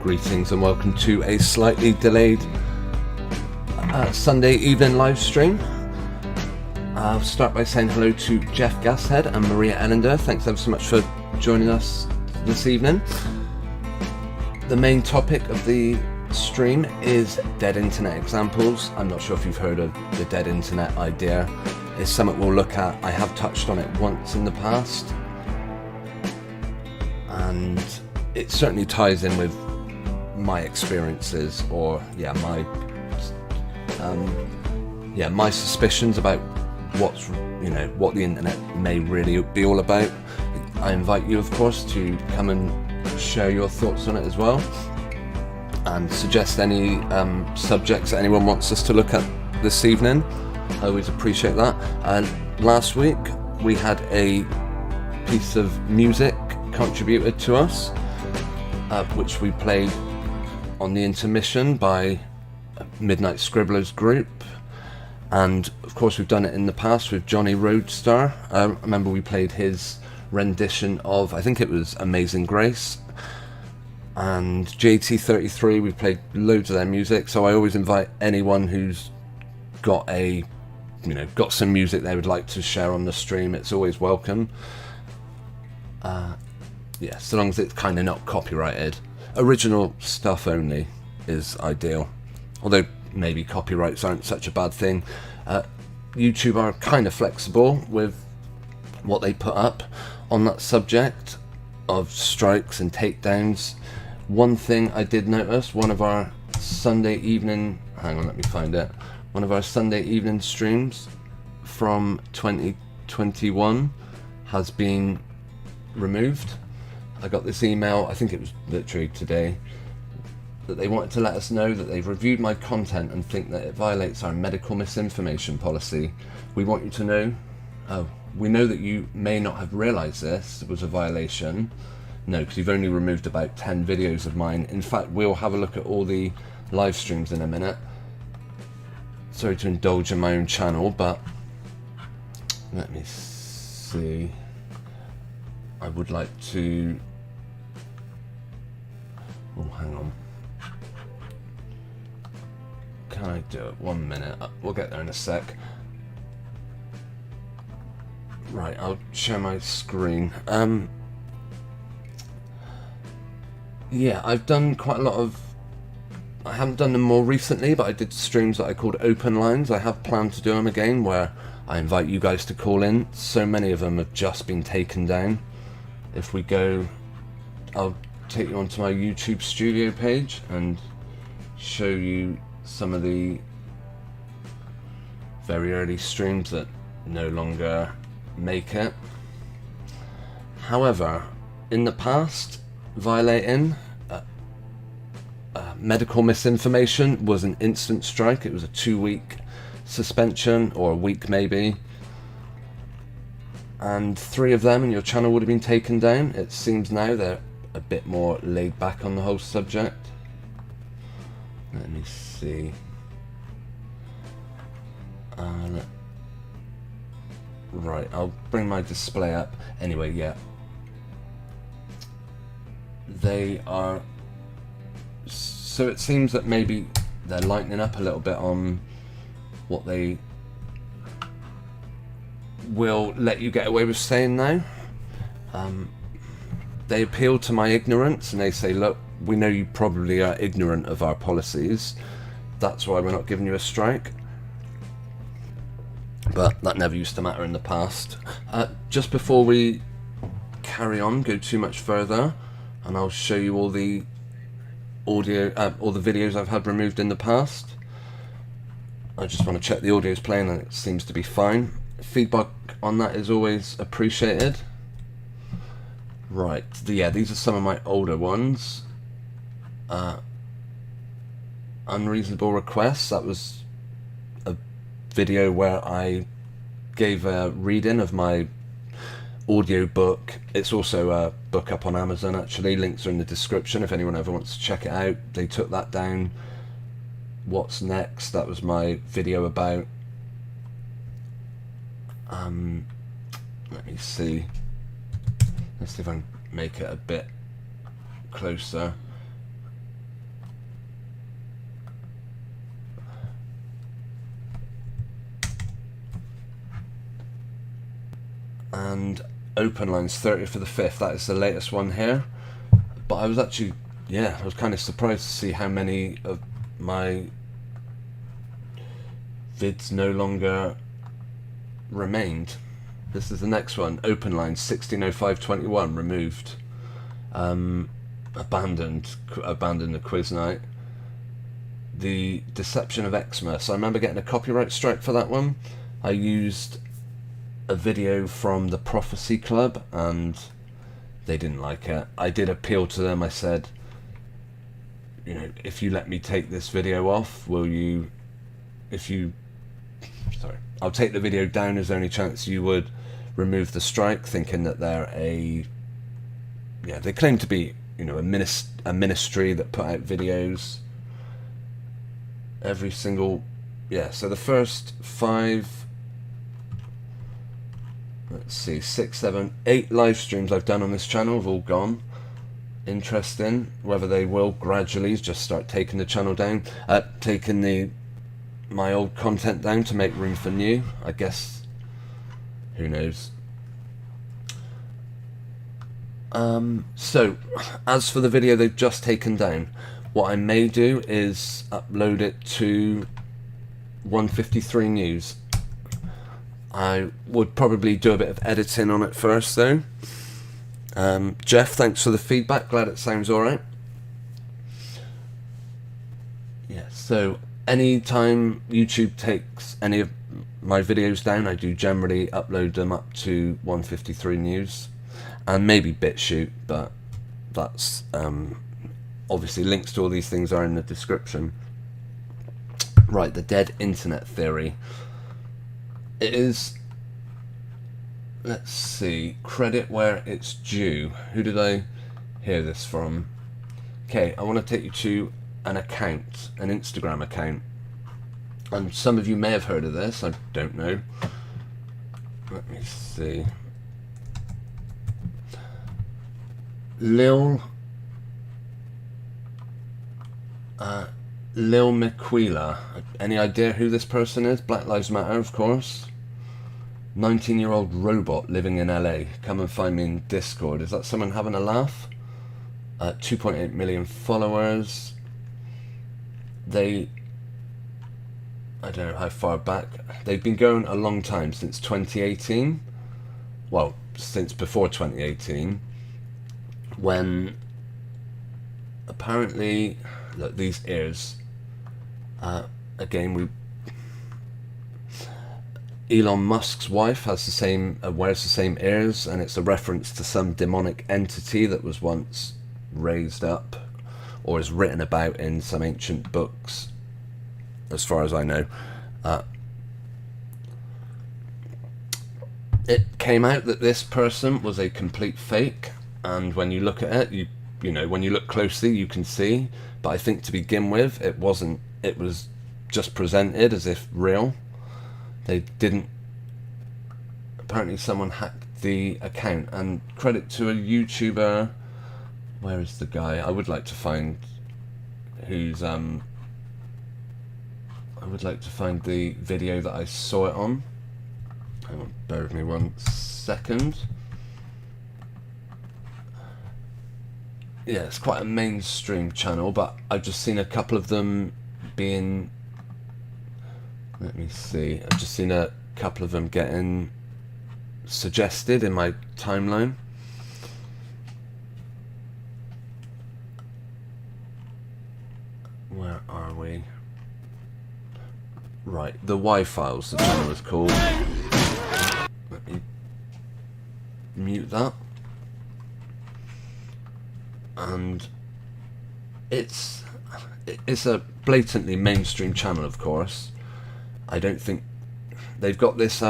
Greetings and welcome to a slightly delayed Sunday evening live stream. I'll start by saying hello to Jeff Gashead and Maria Ellender. Thanks ever so much for joining us this evening. The main topic of the stream is dead internet examples. I'm not sure if you've heard of the dead internet idea. It's something we'll look at. I have touched on it once in the past, and it certainly ties in with my experiences, or my suspicions about what the internet may really be all about. I invite you, of course, to come and share your thoughts on it as well, and suggest any subjects that anyone wants us to look at this evening. I always appreciate that. Last week we had a piece of music contributed to us, which we played on the intermission by Midnight Scribblers group, and of course we've done it in the past with Johnny Roadstar. I remember we played his rendition of, I think it was Amazing Grace, and JT33, we played loads of their music. So I always invite anyone who's got some music they would like to share on the stream. It's always welcome. So long as it's kind of not copyrighted. Original stuff only is ideal, although maybe copyrights aren't such a bad thing. YouTube are kind of flexible with what they put up on that subject of strikes and takedowns. One thing I did notice, one of our Sunday evening streams from 2021 has been removed. I got this email, I think it was literally today, that they wanted to let us know that they've reviewed my content and think that it violates our medical misinformation policy. We want you to know, we know that you may not have realised this was a violation. No, because you've only removed about 10 videos of mine. In fact, we'll have a look at all the live streams in a minute. Sorry to indulge in my own channel, but let me see. I would like to... Oh, hang on. Can I do it? 1 minute. We'll get there in a sec. Right, I'll share my screen. I've done quite a lot of... I haven't done them more recently, but I did streams that I called open lines. I have planned to do them again, where I invite you guys to call in. So many of them have just been taken down. If we go, I'll take you onto my YouTube studio page and show you some of the very early streams that no longer make it. However, in the past, violating medical misinformation was an instant strike. It was a 2-week suspension, or a week maybe, and 3 of them and your channel would have been taken down. It seems now they're a bit more laid back on the whole subject. Let me see. Right, I'll bring my display up. Anyway, yeah. They are... So it seems that maybe they're lightening up a little bit on what they will let you get away with saying now. They appeal to my ignorance and they say, look, we know you probably are ignorant of our policies. That's why we're not giving you a strike. But that never used to matter in the past. Just before we carry on, go too much further, and I'll show you all the audio, all the videos I've had removed in the past. I just want to check the audio is playing, and it seems to be fine. Feedback on that is always appreciated. Right, these are some of my older ones. Unreasonable requests, that was a video where I gave a reading of my audio book. It's also a book up on Amazon, actually. Links are in the description if anyone ever wants to check it out. They took that down. What's next? That was my video about... let me see. Let's see if I can make it a bit closer. and open lines 30th of the 5th. That is the latest one here. But I was actually, I was kind of surprised to see how many of my vids no longer remained. This is the next one, open line 160521, removed. Abandoned the quiz night. The Deception of Eczema. So I remember getting a copyright strike for that one. I used a video from the Prophecy Club and they didn't like it. I did appeal to them. I said, you know, if you let me take this video off, will you, I'll take the video down. Is there any chance you would remove the strike? Thinking that they're they claim to be, you know, a ministry that put out videos every single, so the first 5, let's see, 6, 7, 8 live streams I've done on this channel have all gone. Interesting. Whether they will gradually just start taking the channel down, taking my old content down to make room for new. I guess, who knows. So, as for the video they've just taken down, what I may do is upload it to 153 News. I would probably do a bit of editing on it first though. Jeff, thanks for the feedback, glad it sounds alright. Yeah, so anytime YouTube takes any of my videos down, I do generally upload them up to 153 News. And maybe BitChute, but that's obviously links to all these things are in the description. Right, the dead internet theory. It is, let's see, credit where it's due. Who did I hear this from? Okay, I want to take you to an account, an Instagram account. And some of you may have heard of this, I don't know. Let me see. Lil Miquela. Any idea who this person is? Black Lives Matter, of course. 19-year-old robot living in LA. Come and find me in Discord. Is that someone having a laugh? 2.8 million followers. I don't know how far back. They've been going a long time, since 2018. Well, since before 2018. When apparently, look, these ears, again, Elon Musk's wife has the same, wears the same ears, and it's a reference to some demonic entity that was once raised up or is written about in some ancient books, as far as I know. It came out that this person was a complete fake. And when you look at it, you know, when you look closely, you can see. But I think to begin with, it wasn't. It was just presented as if real. They didn't. Apparently, someone hacked the account. And credit to a YouTuber. Where is the guy? I would like to find who's. I would like to find the video that I saw it on. Hang on, bear with me 1 second. Yeah, it's quite a mainstream channel, but I've just seen a couple of them being, let me see, I've just seen a couple of them getting suggested in my timeline. Where are we? Right, the Y-Files, the channel is called. Let me mute that. And it's a blatantly mainstream channel, of course. I don't think they've got this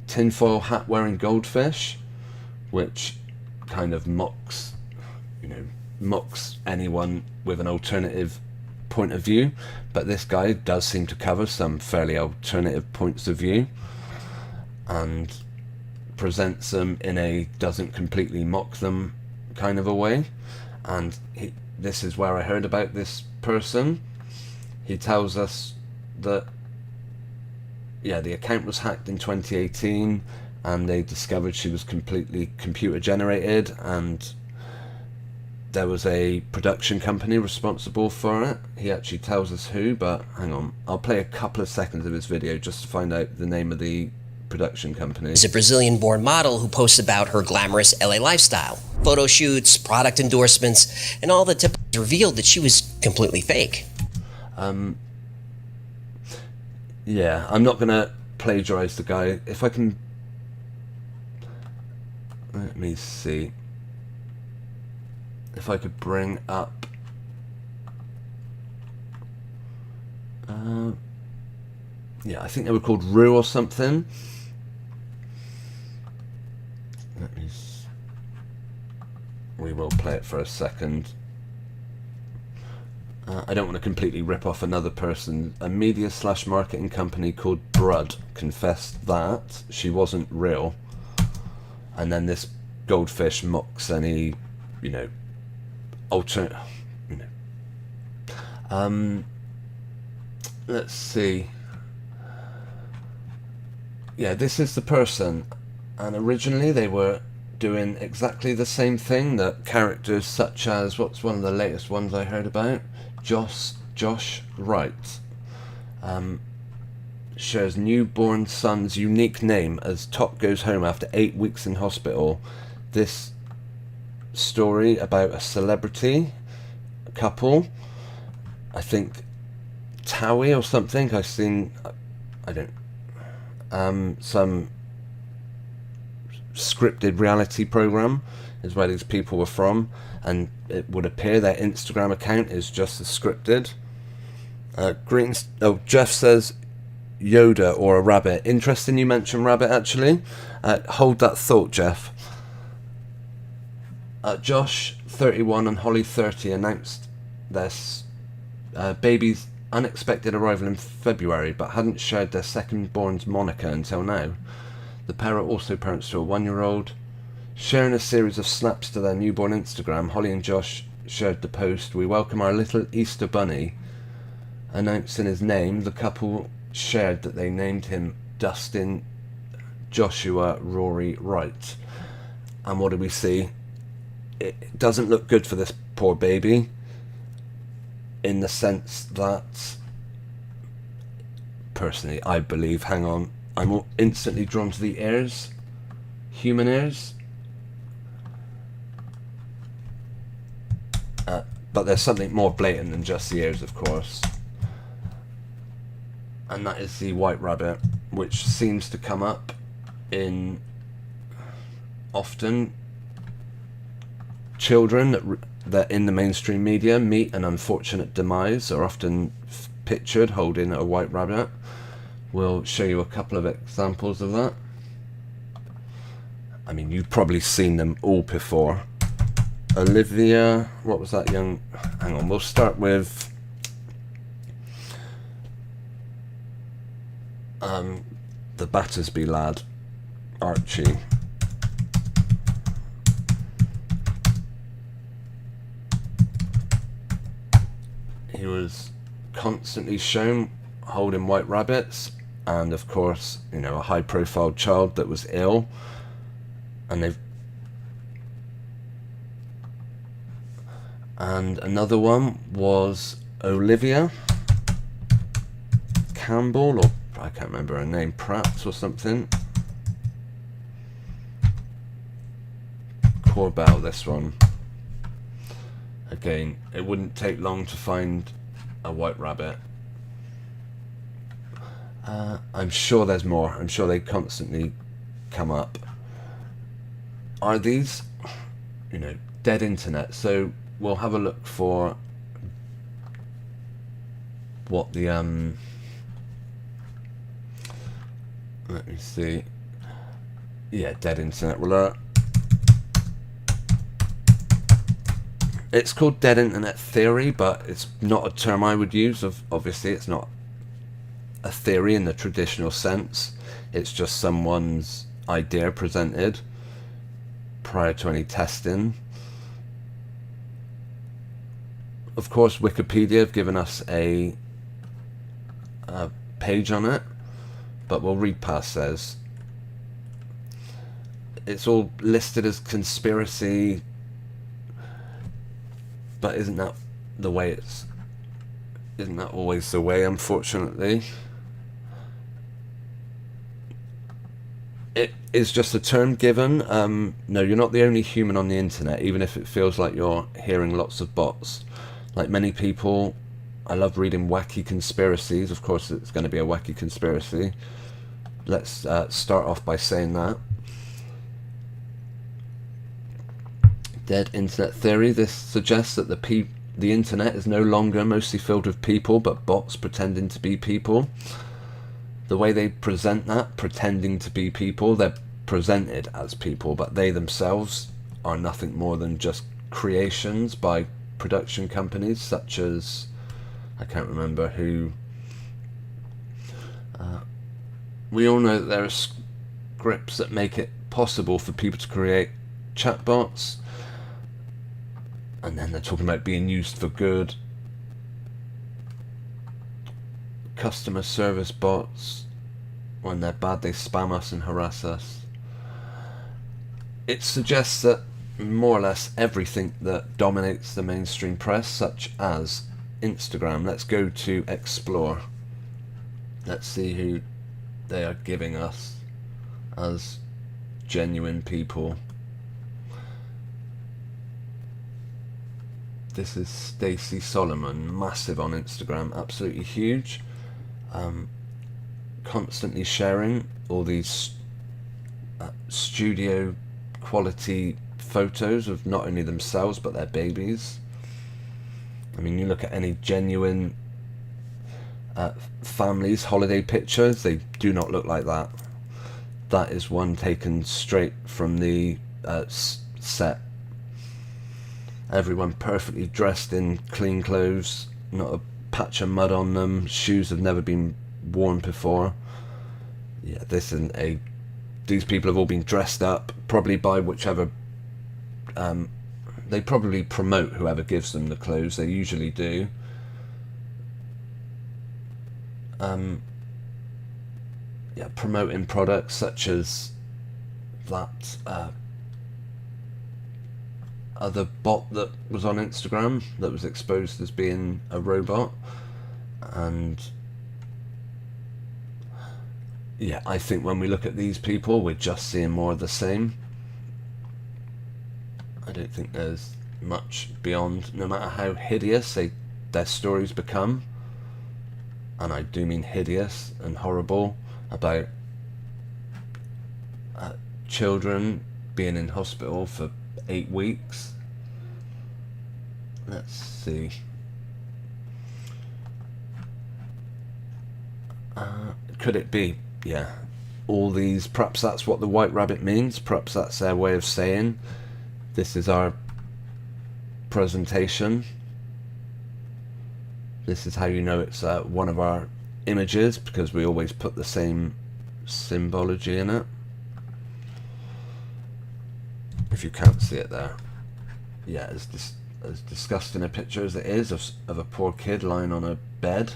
tinfoil hat wearing goldfish, which kind of mocks anyone with an alternative point of view. But this guy does seem to cover some fairly alternative points of view and presents them in a doesn't completely mock them kind of a way. And this is where I heard about this person. He tells us that, yeah, the account was hacked in 2018 and they discovered she was completely computer generated, and there was a production company responsible for it. He actually tells us who, but hang on, I'll play a couple of seconds of his video just to find out the name of the production company. Is a Brazilian-born model who posts about her glamorous LA lifestyle, photo shoots, product endorsements, and all the tips revealed that she was completely fake. Yeah, I'm not gonna plagiarize the guy. If I can, let me see if I could bring up yeah, I think they were called Rue or something. We will play it for a second. I don't want to completely rip off another person. A media/marketing company called Brud confessed that she wasn't real, and then this goldfish mocks any, you know, let's see. Yeah, this is the person, and originally they were doing exactly the same thing that characters such as, what's one of the latest ones I heard about? Josh Wright shares newborn son's unique name as Top goes home after 8 weeks in hospital. This story about a celebrity couple, I think Towie or something, I've seen, I don't, some scripted reality program is where these people were from, and it would appear their Instagram account is just as scripted. Jeff says Yoda or a rabbit. Interesting you mentioned rabbit, actually. Hold that thought, Jeff. Josh 31 and Holly 30 announced their baby's unexpected arrival in February, but hadn't shared their second-born's moniker until now. The pair are also parents to a 1-year-old. Sharing a series of snaps to their newborn Instagram, Holly and Josh shared the post, "We welcome our little Easter bunny." Announcing his name, the couple shared that they named him Dustin Joshua Rory Wright. And what do we see? It doesn't look good for this poor baby, in the sense that, personally, I believe, hang on, I'm instantly drawn to the ears, human ears. But there's something more blatant than just the ears, of course. And that is the white rabbit, which seems to come up in often children that in the mainstream media meet an unfortunate demise are often pictured holding a white rabbit. We'll show you a couple of examples of that. I mean, you've probably seen them all before. Olivia, what was that young? Hang on, we'll start with the Battersby lad, Archie. He was constantly shown holding white rabbits, and of course, you know, a high-profile child that was ill, and another one was Olivia Campbell, or I can't remember her name, Pratt or something. Corbell, this one. Again, it wouldn't take long to find a white rabbit. I'm sure there's more. I'm sure they constantly come up. Are these, you know, dead internet? So we'll have a look for what the let me see. Yeah, dead internet alert. It's called dead internet theory, but it's not a term I would use. Obviously, it's not a theory in the traditional sense. It's just someone's idea presented prior to any testing. Of course, Wikipedia have given us a page on it, but we'll read past. Says it's all listed as conspiracy, but isn't that the way isn't that always the way, unfortunately? It is just a term given. No, you're not the only human on the internet, even if it feels like you're hearing lots of bots. Like many people, I love reading wacky conspiracies. Of course, it's going to be a wacky conspiracy. Let's start off by saying that. Dead internet theory. This suggests that the internet is no longer mostly filled with people, but bots pretending to be people. The way they present that, pretending to be people, they're presented as people, but they themselves are nothing more than just creations by production companies such as, I can't remember who. We all know that there are scripts that make it possible for people to create chatbots, and then they're talking about being used for good. Customer service bots, when they're bad, they spam us and harass us. It suggests that more or less everything that dominates the mainstream press, such as Instagram, let's go to explore. Let's see who they are giving us as genuine people. This is Stacey Solomon, massive on Instagram, absolutely huge. Constantly sharing all these studio quality photos of not only themselves but their babies. I mean, you look at any genuine families' holiday pictures, they do not look like that. That is one taken straight from the set. Everyone perfectly dressed in clean clothes, not a patch of mud on them, shoes have never been worn before. Yeah, these people have all been dressed up, probably by whichever, they probably promote whoever gives them the clothes, they usually do. Yeah, promoting products such as that other bot that was on Instagram that was exposed as being a robot. And yeah, I think when we look at these people, we're just seeing more of the same. I don't think there's much beyond, no matter how hideous their stories become, and I do mean hideous and horrible, about children being in hospital for 8 weeks. Let's see. Could it be? Yeah. All these, perhaps that's what the white rabbit means. Perhaps that's their way of saying, this is our presentation. This is how you know it's one of our images, because we always put the same symbology in it. If you can't see it there. Yeah, as disgusting a picture as it is of a poor kid lying on a bed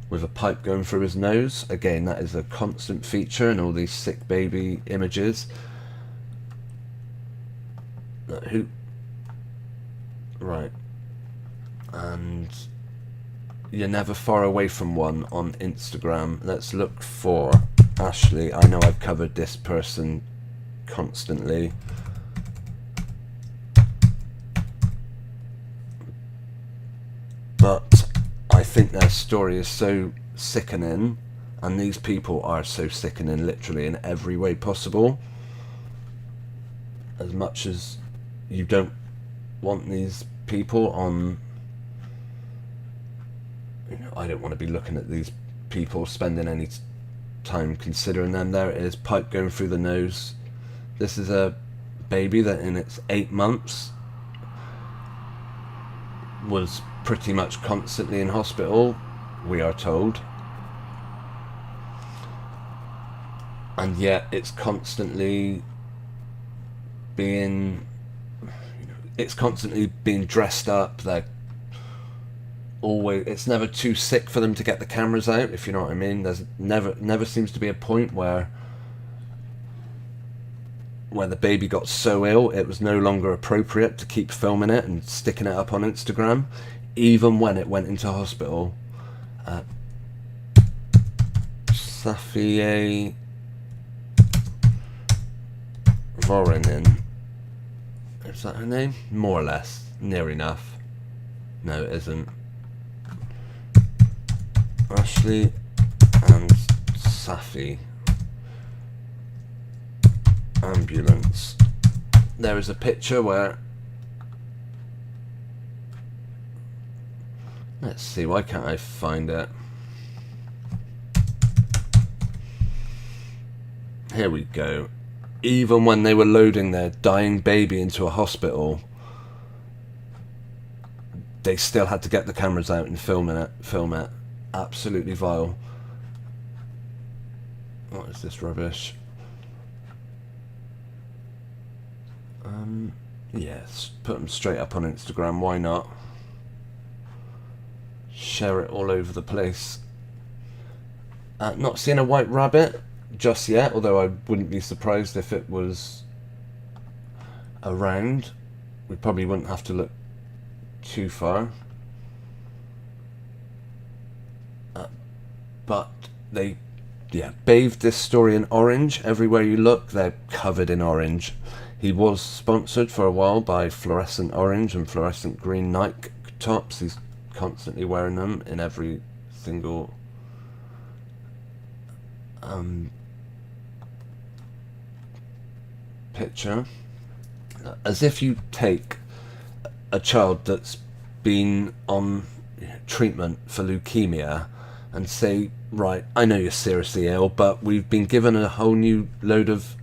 with a pipe going through his nose. Again, that is a constant feature in all these sick baby images. Right. And you're never far away from one on Instagram. Let's look for Ashley. I know I've covered this person constantly. But I think their story is so sickening, and these people are so sickening literally in every way possible. As much as you don't want these people on, you know, I don't want to be looking at these people, spending any time considering them. There it is, pipe going through the nose. This is a baby that in its 8 months was pretty much constantly in hospital, we are told. And yet it's constantly being, it's constantly being dressed up. They're always, it's never too sick for them to get the cameras out, if you know what I mean. There's never seems to be a point where where the baby got so ill it was no longer appropriate to keep filming it and sticking it up on Instagram, even when it went into hospital. Safiye Voronin. Is that her name? More or less. Near enough. No, it isn't. Ashley and Safi. Ambulance. There is a picture where... Let's see, why can't I find it? Here we go. Even when they were loading their dying baby into a hospital, they still had to get the cameras out and film it. Absolutely vile. What is this rubbish? Yes, put them straight up on Instagram, why not? Share it all over the place. Not seeing a white rabbit just yet, although I wouldn't be surprised if it was around. We probably wouldn't have to look too far. But they, bathed this story in orange. Everywhere you look, they're covered in orange. He was sponsored for a while by fluorescent orange and fluorescent green Nike tops. He's constantly wearing them in every single picture. As if you take a child that's been on treatment for leukemia and say, right, I know you're seriously ill, but we've been given a whole new load of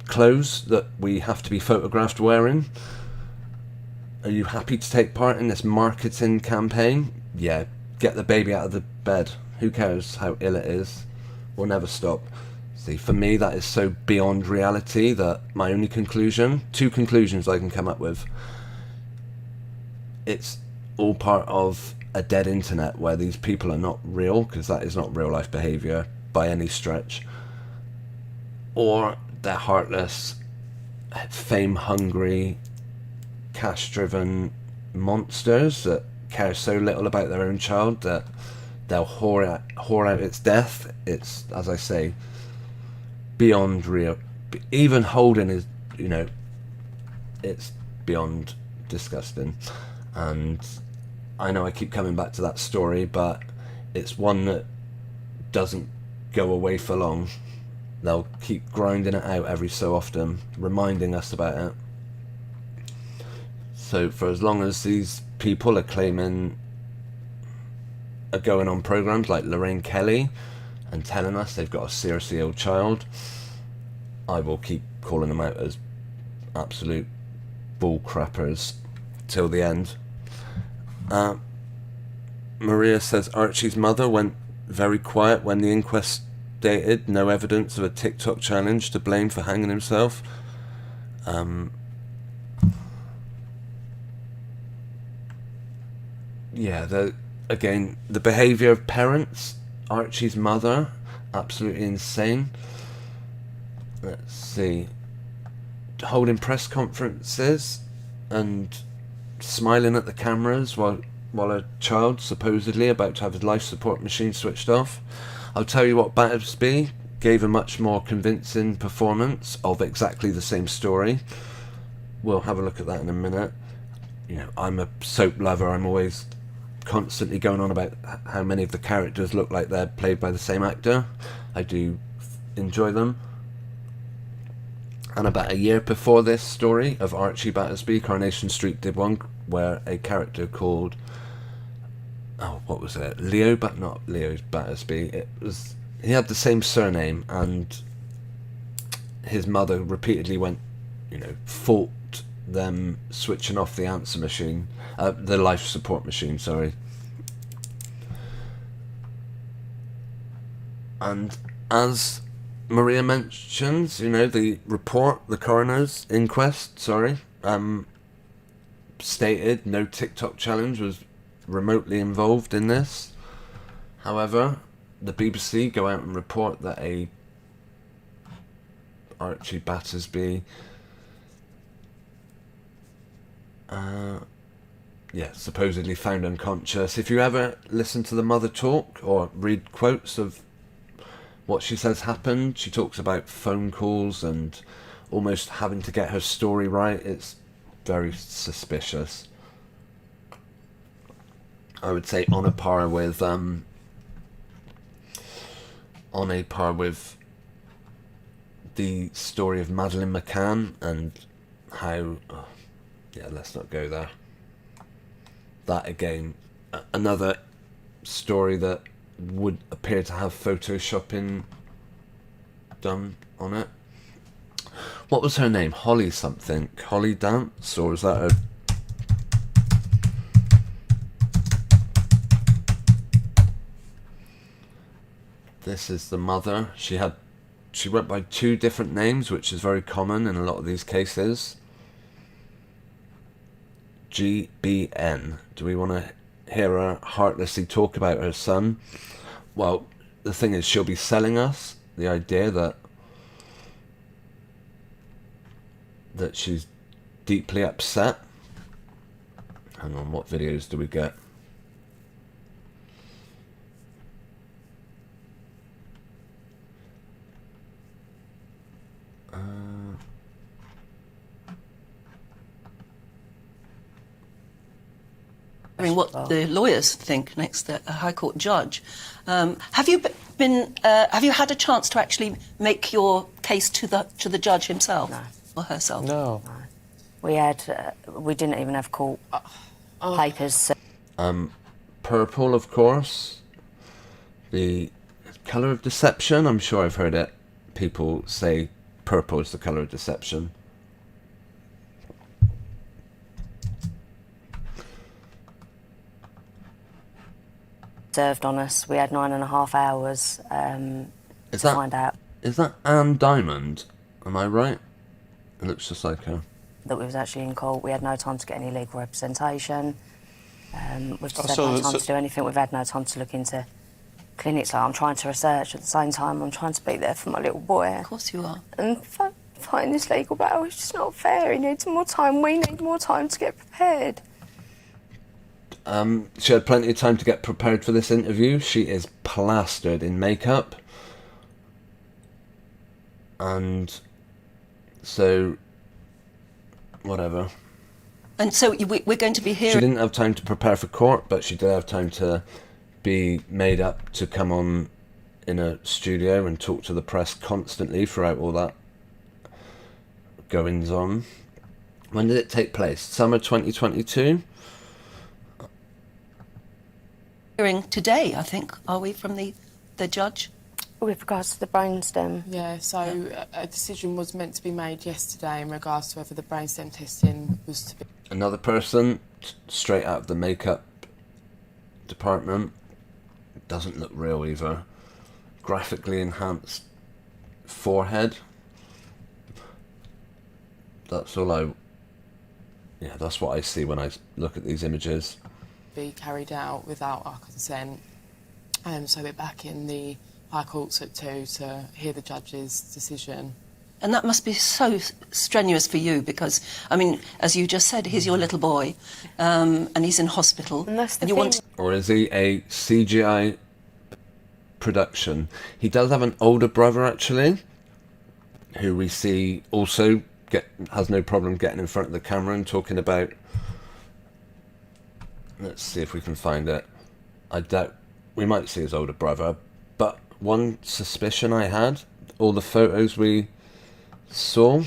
clothes that we have to be photographed wearing. Are you happy to take part in this marketing campaign? Yeah, get the baby out of the bed. Who cares how ill it is? We'll never stop. See, for me, that is so beyond reality that my only conclusion, two conclusions I can come up with, it's all part of a dead internet where these people are not real, because that is not real life behaviour by any stretch, or they're heartless, fame-hungry, cash-driven monsters that care so little about their own child that they'll whore out its death. It's, as I say, beyond real. Even Holden is, it's beyond disgusting. And I know I keep coming back to that story, but it's one that doesn't go away for long. They'll keep grinding it out every so often, reminding us about it. So for as long as these people are going on programs like Lorraine Kelly and telling us they've got a seriously ill child, I will keep calling them out as absolute bull crappers till the end. Maria says Archie's mother went very quiet when the inquest stated no evidence of a TikTok challenge to blame for hanging himself. Again, the behaviour of parents, Archie's mother, absolutely insane. Let's see. Holding press conferences and smiling at the cameras while a child supposedly about to have his life support machine switched off. I'll tell you what, Battersby gave a much more convincing performance of exactly the same story. We'll have a look at that in a minute. I'm a soap lover. I'm always constantly going on about how many of the characters look like they're played by the same actor. I do enjoy them. And about a year before this story of Archie Battersby, Coronation Street did one where a character called, what was it? Leo, but not Leo Battersby. He had the same surname, and his mother repeatedly went, fault them switching off the answer machine, the life support machine, sorry. And as Maria mentions, the coroner's inquest, stated no TikTok challenge was remotely involved in this. However, the BBC go out and report that a Archie Battersby. Yeah, supposedly found unconscious. If you ever listen to the mother talk or read quotes of what she says happened, she talks about phone calls and almost having to get her story right. It's very suspicious. I would say on a par with the story of Madeleine McCann and how yeah, let's not go there. That again, another story that would appear to have photoshopping done on it. What was her name? Holly something? Holly Dance? Or was that a... This is the mother. She went by 2 different names, which is very common in a lot of these cases. GBN. Do we want to hear her heartlessly talk about her son? Well, the thing is, she'll be selling us the idea that she's deeply upset. Hang on, what videos do we get? I mean, what the lawyers think next, the High Court judge. Have you had a chance to actually make your case to the judge himself? No. Or herself? No. We didn't even have court papers. Purple, of course. The colour of deception. I'm sure I've heard it. People say purple is the colour of deception. Served on us. We had 9.5 hours to find out. Is that Anne Diamond? Am I right? It looks just like her. That we was actually in court. We had no time to get any legal representation. We've just had no time to do anything. We've had no time to look into clinics. Like, I'm trying to research at the same time. I'm trying to be there for my little boy. Of course you are. And fighting this legal battle is just not fair. He needs more time. We need more time to get prepared. She had plenty of time to get prepared for this interview. She is plastered in makeup. And so, whatever. And so we're going to be She hearing... didn't have time to prepare for court, but she did have time to be made up to come on in a studio and talk to the press constantly throughout all that goings on. When did it take place? Summer 2022? Hearing today, I think, are we, from the judge? With regards to the brainstem. Yeah, so a decision was meant to be made yesterday in regards to whether the brainstem testing was to be... Another person, straight out of the makeup department. Doesn't look real either. Graphically enhanced forehead. That's all that's what I see when I look at these images. Be carried out without our consent. So we're back in the High Courts at 2 to hear the judge's decision. And that must be so strenuous for you because, I mean, as you just said, he's your little boy and he's in hospital. And that's the you thing. want... Or is he a CGI production? He does have an older brother, actually, who we see also has no problem getting in front of the camera and talking about... Let's see if we can find it. I doubt... We might see his older brother, but one suspicion I had, all the photos we saw...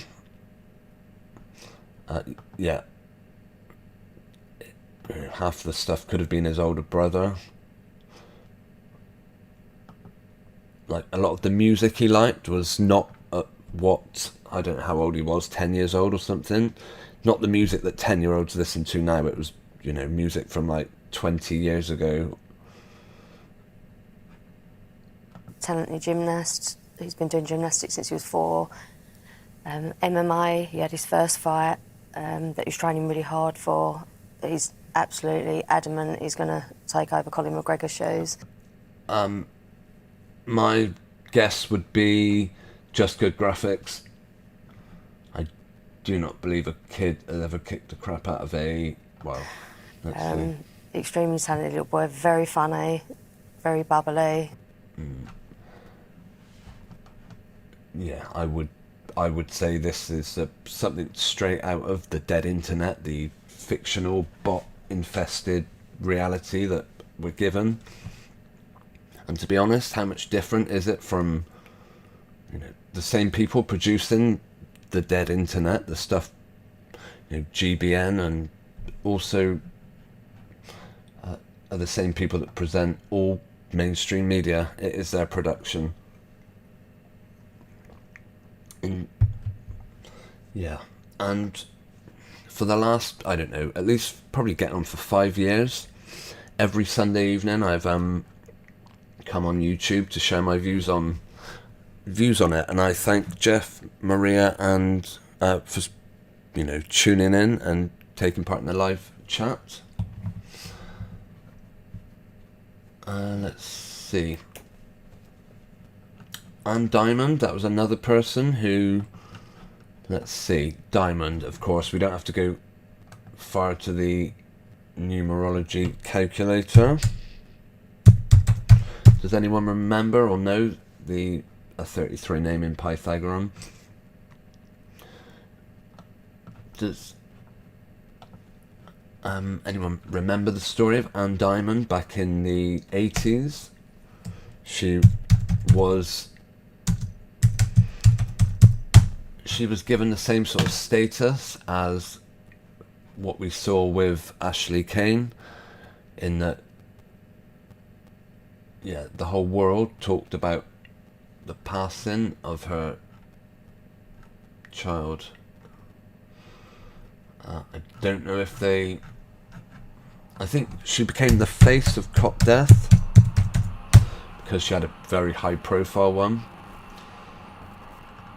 yeah. Half the stuff could have been his older brother. Like, a lot of the music he liked was not what... I don't know how old he was, 10 years old or something. Not the music that 10-year-olds listen to now. It was, you know, music from like 20 years ago. Talented gymnast. He's been doing gymnastics since he was 4. MMA, he had his first fight that he's training really hard for. He's absolutely adamant he's going to take over Colin McGregor's shoes. My guess would be just good graphics. do not believe a kid has ever kicked the crap out of a, well, let's see. Extremely talented little boy, very funny, very bubbly. Yeah, I would say this is something straight out of the dead internet, the fictional bot-infested reality that we're given. And to be honest, how much different is it from, the same people producing the dead internet, the stuff, GBN, and also are the same people that present all mainstream media. It is their production. And for the last, I don't know, at least probably getting on for 5 years, every Sunday evening I've come on YouTube to share my views on it, and I thank Jeff, Maria, and for tuning in and taking part in the live chat. Let's see. And Diamond, that was another person who, let's see, Diamond, of course, we don't have to go far to the numerology calculator. Does anyone remember or know a 33 name in Pythagorean? Does anyone remember the story of Anne Diamond back in the 80s? She was given the same sort of status as what we saw with Ashley Kane, in that, the whole world talked about the passing of her child. I don't know if I think she became the face of cop death because she had a very high profile one.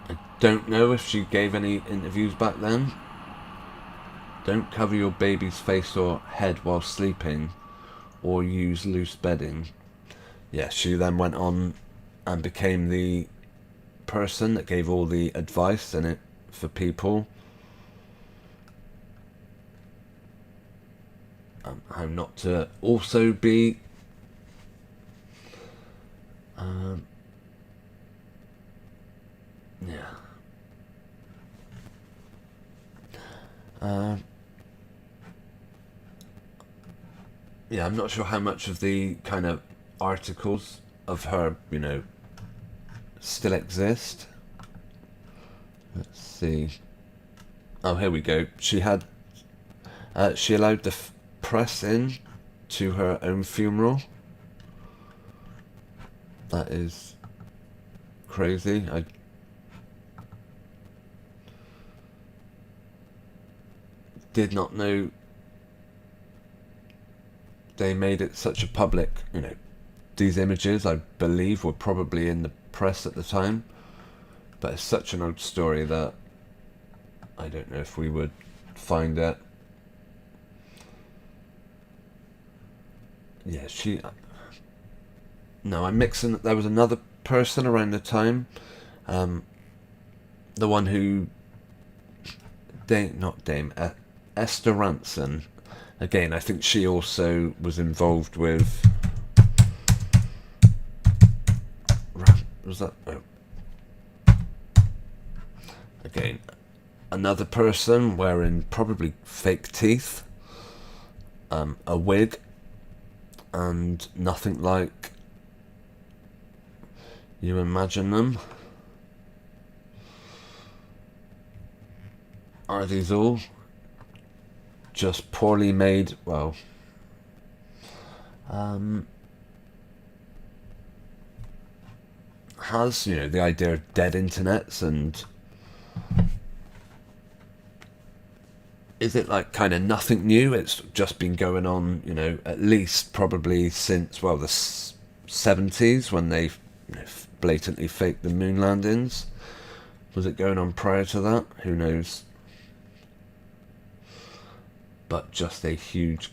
I don't know if she gave any interviews back then. Don't cover your baby's face or head while sleeping, or use loose bedding. Yeah, she then went on and became the person that gave all the advice in it for people. How not to also be I'm not sure how much of the kind of articles of her, still exist. Let's see. Oh, here we go. She allowed the press in to her own funeral. That is crazy. I did not know they made it such a public, these images, I believe, were probably in the press at the time, but it's such an old story that I don't know if we would find it. Yeah, no, I'm mixing. There was another person around the time, the one who, Esther Ranson. Again, I think she also was involved with. Was that? Oh. Again, another person wearing probably fake teeth, a wig, and nothing like you imagine them. Are these all just poorly made? Well, has, the idea of dead internets, and is it like kind of nothing new? It's just been going on, at least probably since, well, the 70s, when they blatantly faked the moon landings. Was it going on prior to that? Who knows? But just a huge,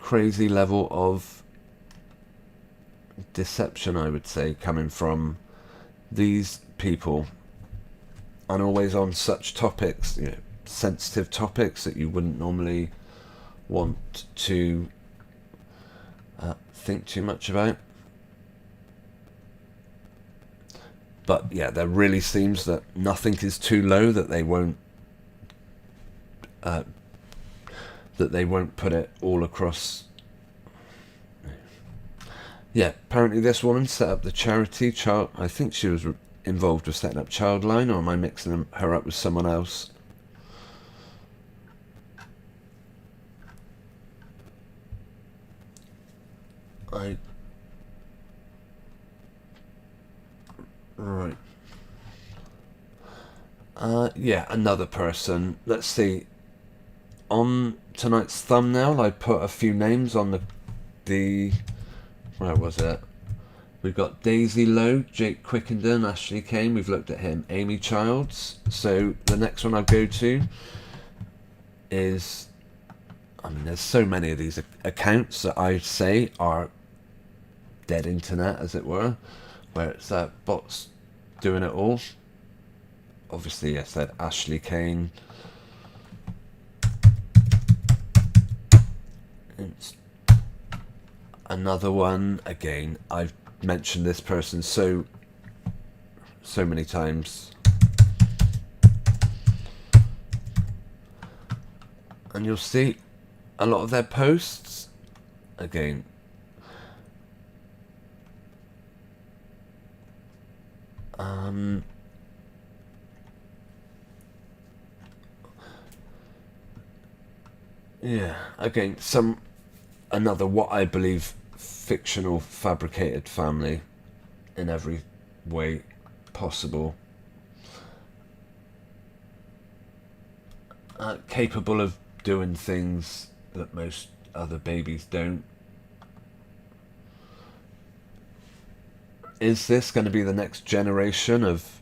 crazy level of deception, I would say, coming from these people, and always on such topics, you know, sensitive topics that you wouldn't normally want to think too much about. But yeah, there really seems that nothing is too low that they won't put it all across. Yeah, apparently this woman set up the charity child. I think she was involved with setting up Childline, or am I mixing her up with someone else? Right. Yeah, another person. Let's see. On tonight's thumbnail, I put a few names on the where was it? We've got Daisy Lowe, Jake Quickenden, Ashley Kane. We've looked at him. Amy Childs. So the next one I'll go to is, I mean, there's so many of these accounts that I say are dead internet, as it were, where it's bots doing it all. Obviously, I said Ashley Kane. It's another one. Again, I've mentioned this person so many times, and you'll see a lot of their posts again. Yeah, again, another what I believe fictional, fabricated family in every way possible. Capable of doing things that most other babies don't. Is this going to be the next generation of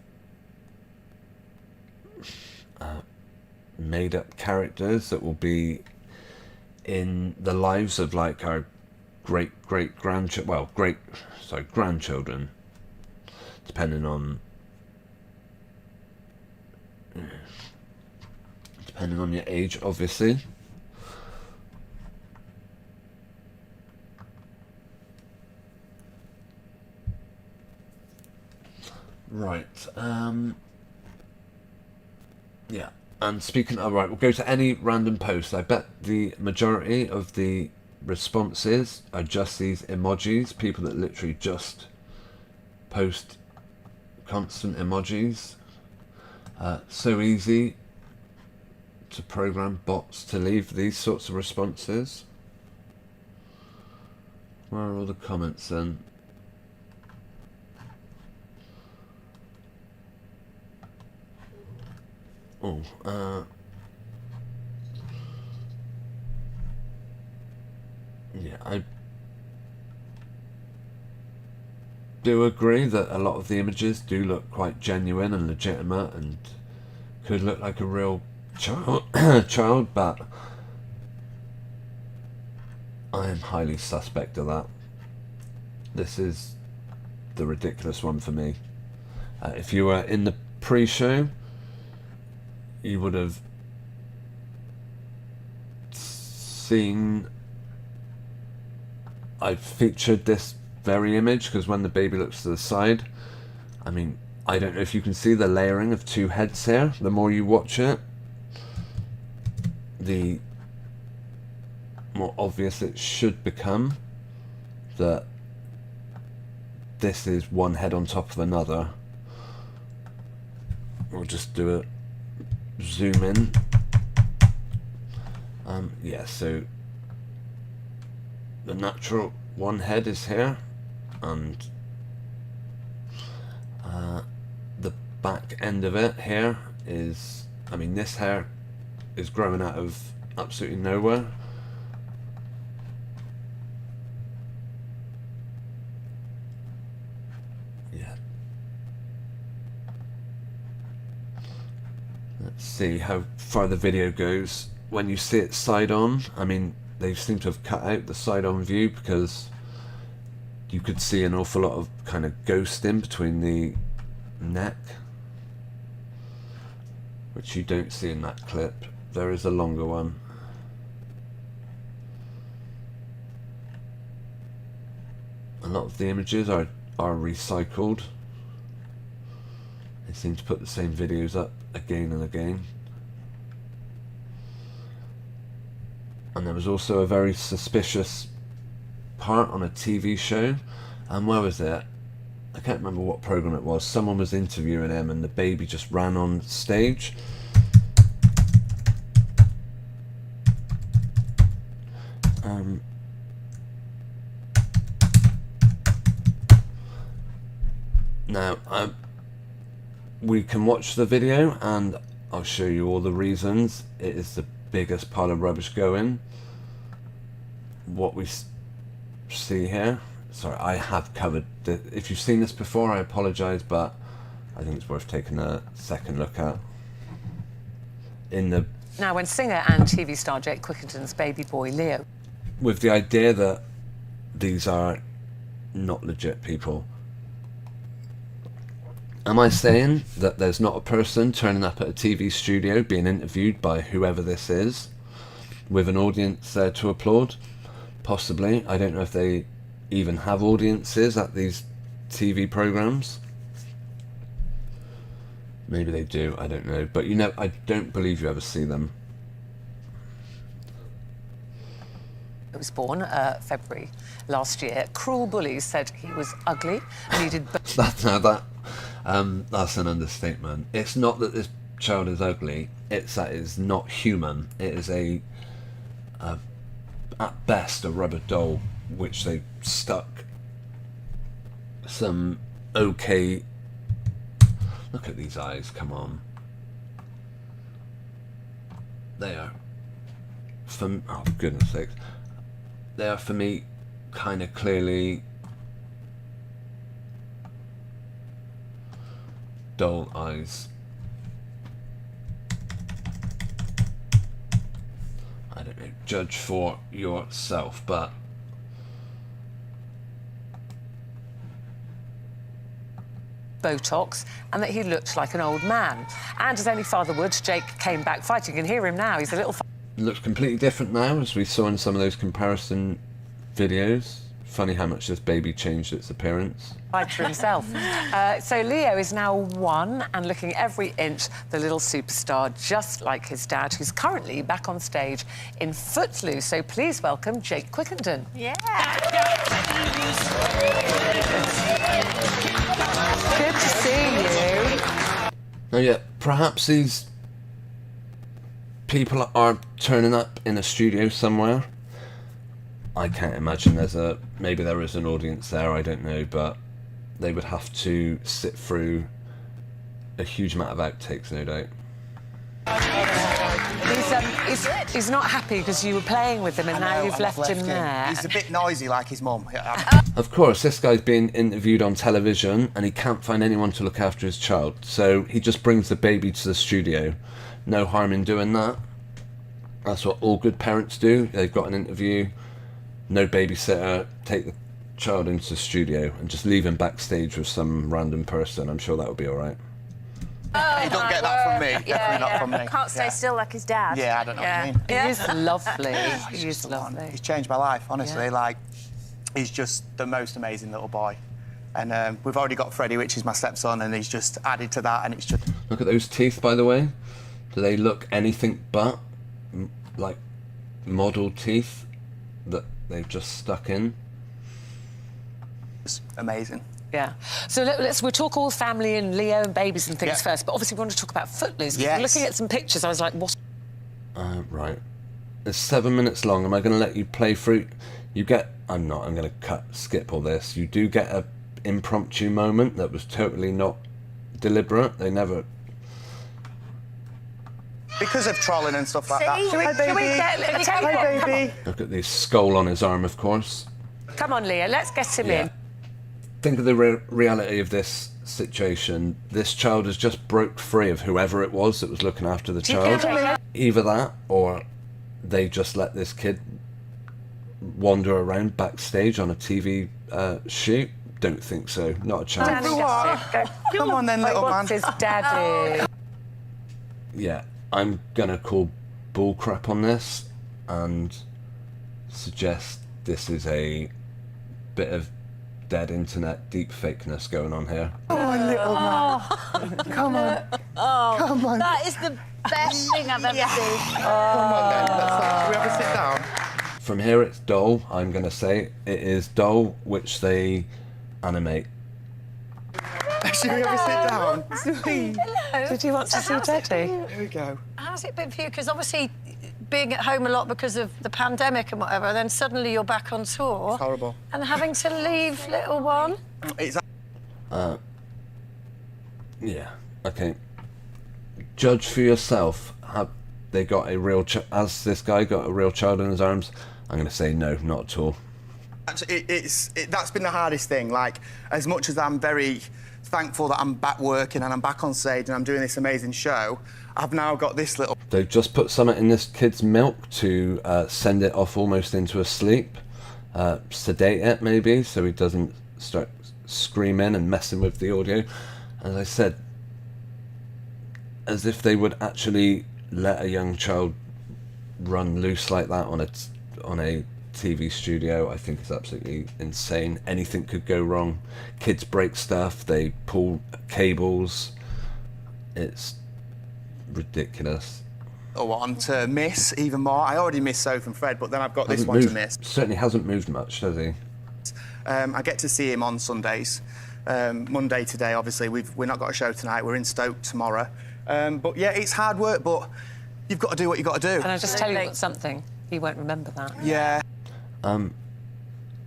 made-up characters that will be in the lives of like our grandchildren, depending on your age, obviously. Right. Yeah. And speaking of, right, we'll go to any random post. I bet the majority of the responses are just these emojis, people that literally just post constant emojis. So easy to program bots to leave these sorts of responses. Where are all the comments then? Yeah, I do agree that a lot of the images do look quite genuine and legitimate and could look like a real child, but I am highly suspect of that. This is the ridiculous one for me. If you were in the pre-show, you would have seen I featured this very image because when the baby looks to the side, I mean, I don't know if you can see the layering of two heads here. The more you watch it, the more obvious it should become that this is one head on top of another. We'll just do it. Zoom in. Yeah, so the natural one head is here, and the back end of it here is, I mean, this hair is growing out of absolutely nowhere. Yeah. Let's see how far the video goes. When you see it side on, I mean, they seem to have cut out the side on view because you could see an awful lot of kind of ghosting between the neck, which you don't see in that clip. There is a longer one. A lot of the images are recycled. They seem to put the same videos up again and again. And there was also a very suspicious part on a TV show. And where was it? I can't remember what program it was. Someone was interviewing him and the baby just ran on stage. Now, we can watch the video and I'll show you all the reasons. It is the biggest pile of rubbish going. What we see here, sorry, I have covered if you've seen this before, I apologise, but I think it's worth taking a second look at. Now, when singer and TV star Jake Quickington's baby boy Leo, with the idea that these are not legit people. Am I saying that there's not a person turning up at a TV studio being interviewed by whoever this is with an audience there to applaud? Possibly. I don't know if they even have audiences at these TV programs. Maybe they do, I don't know. But I don't believe you ever see them. who was born February last year, cruel bullies said he was ugly, needed... That's an understatement. It's not that this child is ugly, it's that it's not human. It is at best a rubber doll which they stuck some okay... Look at these eyes, come on. They are, for goodness sakes, they are for me kind of clearly doll eyes. I don't know, judge for yourself, but Botox, and that he looked like an old man. And as any father would, Jake came back fighting. You can hear him now. He's a little... looks completely different now, as we saw in some of those comparison videos. Funny how much this baby changed its appearance. Fight for himself. So Leo is now 1 and looking every inch the little superstar, just like his dad, who's currently back on stage in Footloose. So please welcome Jake Quickington. Yeah. Good to see you. Now, yeah, perhaps these people are turning up in a studio somewhere. I can't imagine maybe there is an audience there, I don't know, but they would have to sit through a huge amount of outtakes, no doubt. He's not happy because you were playing with him and now you've left him there. He's a bit noisy like his mum. Of course, this guy's being interviewed on television and he can't find anyone to look after his child, so he just brings the baby to the studio. No harm in doing that. That's what all good parents do. They've got an interview, no babysitter, take the child into the studio and just leave him backstage with some random person. I'm sure that would be all right. You don't get that from me. Definitely not from me. Can't stay still like his dad. Yeah, I don't know what you mean. He is lovely. He is He's lovely. He's changed my life, honestly. Yeah. Like, he's just the most amazing little boy. And we've already got Freddie, which is my stepson, and he's just added to that, and it's just... Look at those teeth, by the way. Do they look anything but like model teeth that they've just stuck in? It's amazing. Yeah. So we'll talk all family and Leo and babies and things first, but obviously we want to talk about Footloose. Yes. Looking at some pictures, I was like, what? Right. It's 7 minutes long. Am I going to let you play through? You get... I'm not. I'm going to skip all this. You do get a impromptu moment that was totally not deliberate. They never... Because of trolling and stuff like that. See? Can we get... Hi, baby. Look at this skull on his arm, of course. Come on, Leo, let's get him in. Think of the reality of this situation. This child has just broke free of whoever it was that was looking after the child. Either that, or they just let this kid wander around backstage on a TV shoot. don't think so. Not a chance. Danny gets it. Go. Come on then, little man. What's his daddy? Yeah, I'm gonna call bullcrap on this and suggest this is a bit of dead internet deep fakeness going on here. Come on, little man. Come on. Come on. That is the best thing I've ever seen. Come on then. Shall we have a sit down? From here it's doll, I'm gonna say. It is doll, which they animate. Shall we have a sit down? Hello. Did you want to see Daddy? Here we go. How's it been for you? Because obviously being at home a lot because of the pandemic and whatever, then suddenly you're back on tour. It's horrible. And having to leave little one. It's Yeah, okay. Judge for yourself. Have they got a real has this guy got a real child in his arms? I'm gonna say no, not at all. That's been the hardest thing. Like, as much as I'm very thankful that I'm back working and I'm back on stage and I'm doing this amazing show, I've now got this little... They've just put something in this kid's milk to send it off almost into a sleep, sedate it maybe, so he doesn't start screaming and messing with the audio. As I said, as if they would actually let a young child run loose like that on a TV studio. I think it's absolutely insane. Anything could go wrong. Kids break stuff, they pull cables. It's ridiculous. one to miss even more. I already miss Soph and Fred, but then I've got this one to miss. Certainly hasn't moved much, has he? I get to see him on Sundays. Monday today, obviously, we're not got a show tonight. We're in Stoke tomorrow. But yeah, it's hard work, but you've got to do what you've got to do. Can I just tell you something? He won't remember that. Yeah.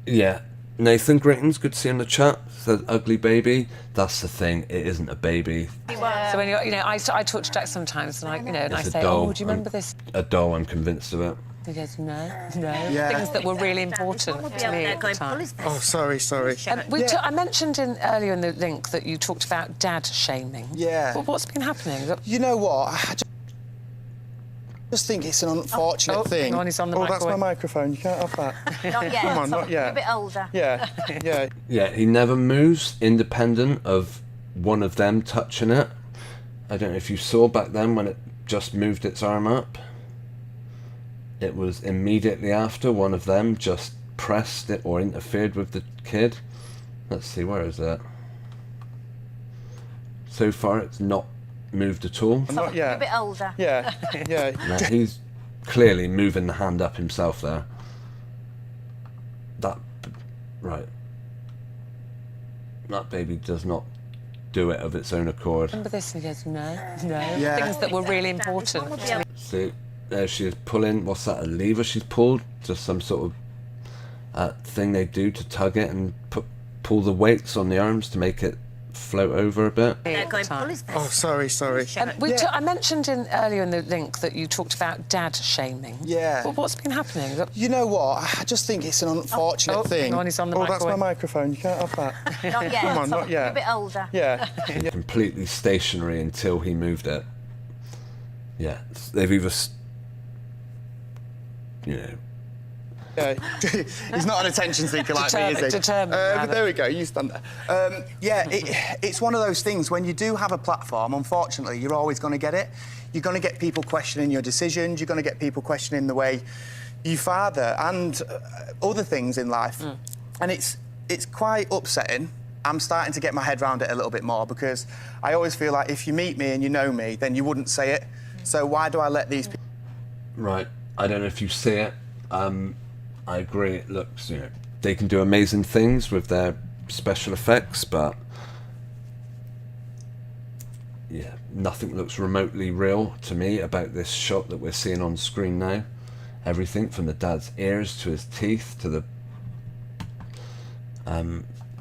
Yeah. Nathan Gritton's good to see in the chat. Says ugly baby. That's the thing. It isn't a baby. So when I talk to Jack sometimes, and I It's a say, doll. "Oh, do you remember this?" A doll. I'm convinced of it. He goes, "No." Yeah. Things that were really important to me at the time. Oh, sorry. I mentioned earlier in the link that you talked about dad shaming. Yeah. Well, what's been happening? You know what? I just think it's an unfortunate thing. Hang on, he's on the that's my microwave. microphone. You can't have that. Not yet. Come on, not yet. You're a bit older. Yeah, yeah. Yeah, he never moves independent of one of them touching it. I don't know if you saw back then when it just moved its arm up. It was immediately after one of them just pressed it or interfered with the kid. Let's see, where is it? So far it's not moved at all. Not You're a yet. bit older. Yeah, yeah. No, he's clearly moving the hand up himself there. Right. That baby does not do it of its own accord. Remember this? And he goes, "No." Yeah. Things that were really important to me. See, there she is pulling, what's that, a lever she's pulled? Just some sort of thing they do to tug it and pull the weights on the arms to make it float over a bit. Oh, sorry. I mentioned earlier in the link that you talked about dad shaming. Yeah. Well, what's been happening? You know what? I just think it's an unfortunate thing. Hang on, he's on the that's my microwave. microphone. You can't have that. Not yet. Come on, not You're yet. a bit older. Yeah. Completely stationary until he moved it. Yeah, they've either, Yeah. He's not an attention seeker like me, is he? Determined. There we go, you stand there. It's one of those things, when you do have a platform, unfortunately, you're always going to get it. You're going to get people questioning your decisions, you're going to get people questioning the way you father and other things in life. And it's quite upsetting. I'm starting to get my head around it a little bit more because I always feel like if you meet me and you know me, then you wouldn't say it. So why do I let these people... right, I don't know if you see it. I agree, it looks, they can do amazing things with their special effects, but yeah, nothing looks remotely real to me about this shot that we're seeing on screen now. Everything from the dad's ears to his teeth to the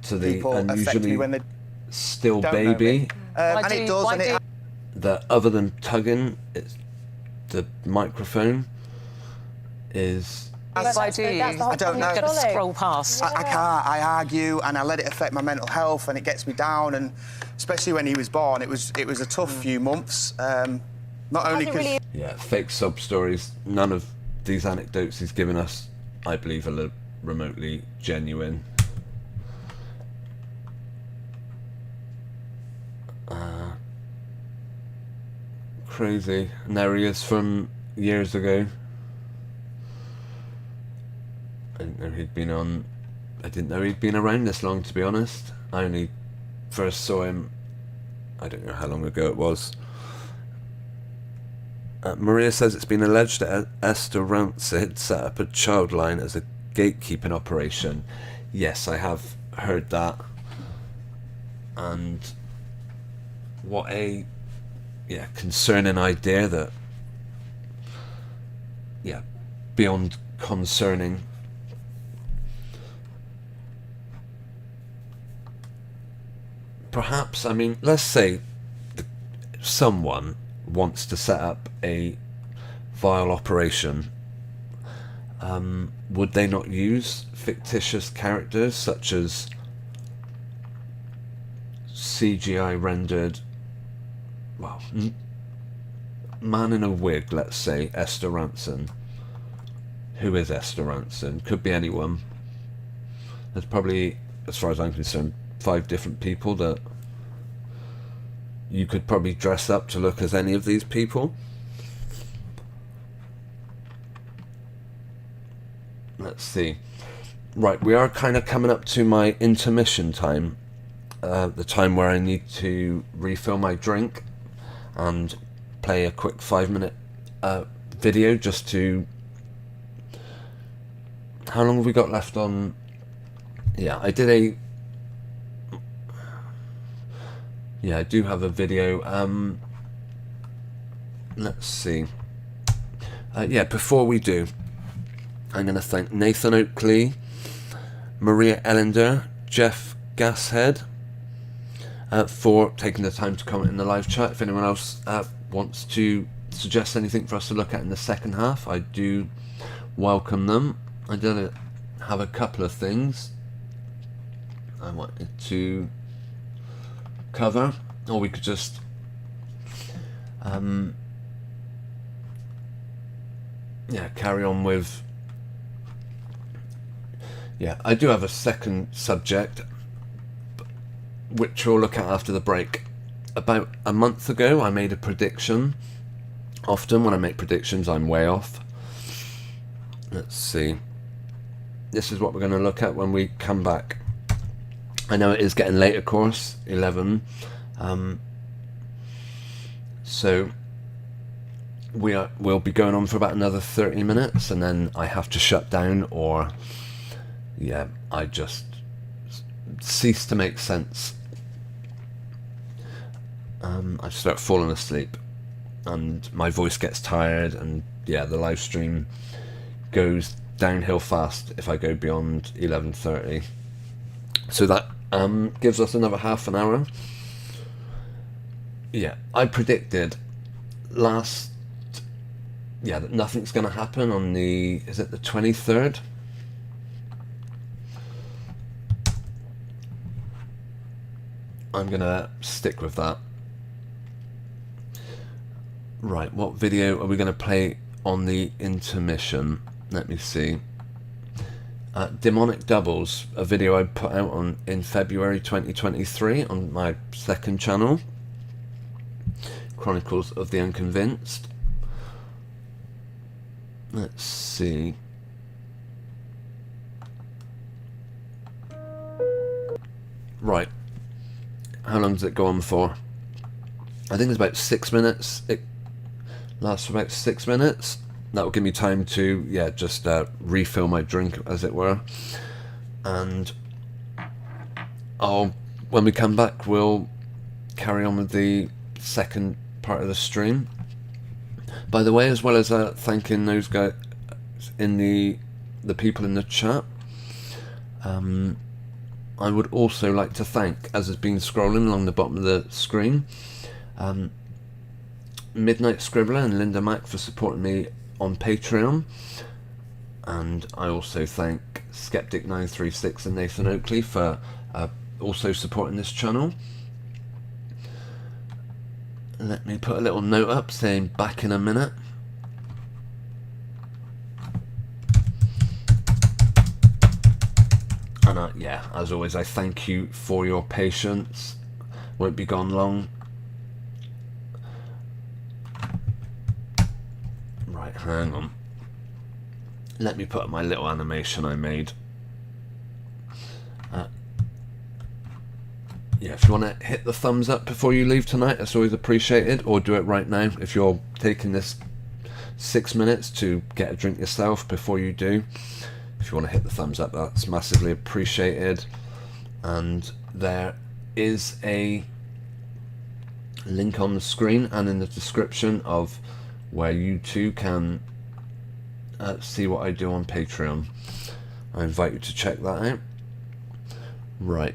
People affect me unusually when they still don't know baby. me. And it does, and it... That other than tugging, it's the microphone is... Why do you? I don't know. You've got to scroll past. I can't. I argue and I let it affect my mental health and it gets me down. And especially when he was born, it was a tough few months. Not only because... Yeah, fake sub stories. None of these anecdotes he's given us, I believe, are remotely genuine. crazy. And there he is from years ago. I didn't know he'd been around this long, to be honest. I only first saw him, I don't know how long ago it was. Maria says it's been alleged that Esther Rancid set up a child line as a gatekeeping operation. Yes, I have heard that. And what a concerning idea that, beyond concerning. Perhaps, I mean, let's say someone wants to set up a vile operation. Would they not use fictitious characters such as CGI rendered, well, man in a wig, let's say, Esther Ranson. Who is Esther Ranson? Could be anyone. There's probably, as far as I'm concerned, 5 different people that you could probably dress up to look as any of these people. Let's see. Right, we are kind of coming up to my intermission time. The time where I need to refill my drink and play a quick 5-minute video just to... How long have we got left on? Yeah, I did a... Yeah, I do have a video. Let's see. Before we do, I'm going to thank Nathan Oakley, Maria Ellender, Jeff Gashead for taking the time to comment in the live chat. If anyone else wants to suggest anything for us to look at in the second half, I do welcome them. I did have a couple of things I wanted to cover, or we could just carry on with... I do have a second subject which we'll look at after the break. About a month ago I made a prediction. Often when I make predictions I'm way off. Let's see. This is what we're going to look at when we come back. I know it is getting late, of course, 11. So we'll be going on for about another 30 minutes, and then I have to shut down, or I just cease to make sense. I start falling asleep, and my voice gets tired, and the live stream goes downhill fast if I go beyond 11:30. So that gives us another half an hour. I predicted that nothing's going to happen on the 23rd? I'm going to stick with that. Right, what video are we going to play on the intermission? Let me see. Demonic Doubles, a video I put out in February 2023 on my second channel, Chronicles of the Unconvinced. Let's see. Right, how long does it go on for? I think it's about 6 minutes. It lasts for about 6 minutes. That will give me time to just refill my drink, as it were, and when we come back we'll carry on with the second part of the stream. By the way, as well as thanking those guys in the people in the chat, I would also like to thank, as has been scrolling along the bottom of the screen, Midnight Scribbler and Linda Mack for supporting me on Patreon, and I also thank Skeptic936 and Nathan Oakley for also supporting this channel. Let me put a little note up saying back in a minute. And as always, I thank you for your patience. Won't be gone long. Right, hang on. Let me put up my little animation I made. Yeah, if you want to hit the thumbs up before you leave tonight, that's always appreciated. Or do it right now if you're taking this 6 minutes to get a drink yourself before you do. If you want to hit the thumbs up, that's massively appreciated. And there is a link on the screen and in the description of where you too can see what I do on Patreon. I invite you to check that out. Right.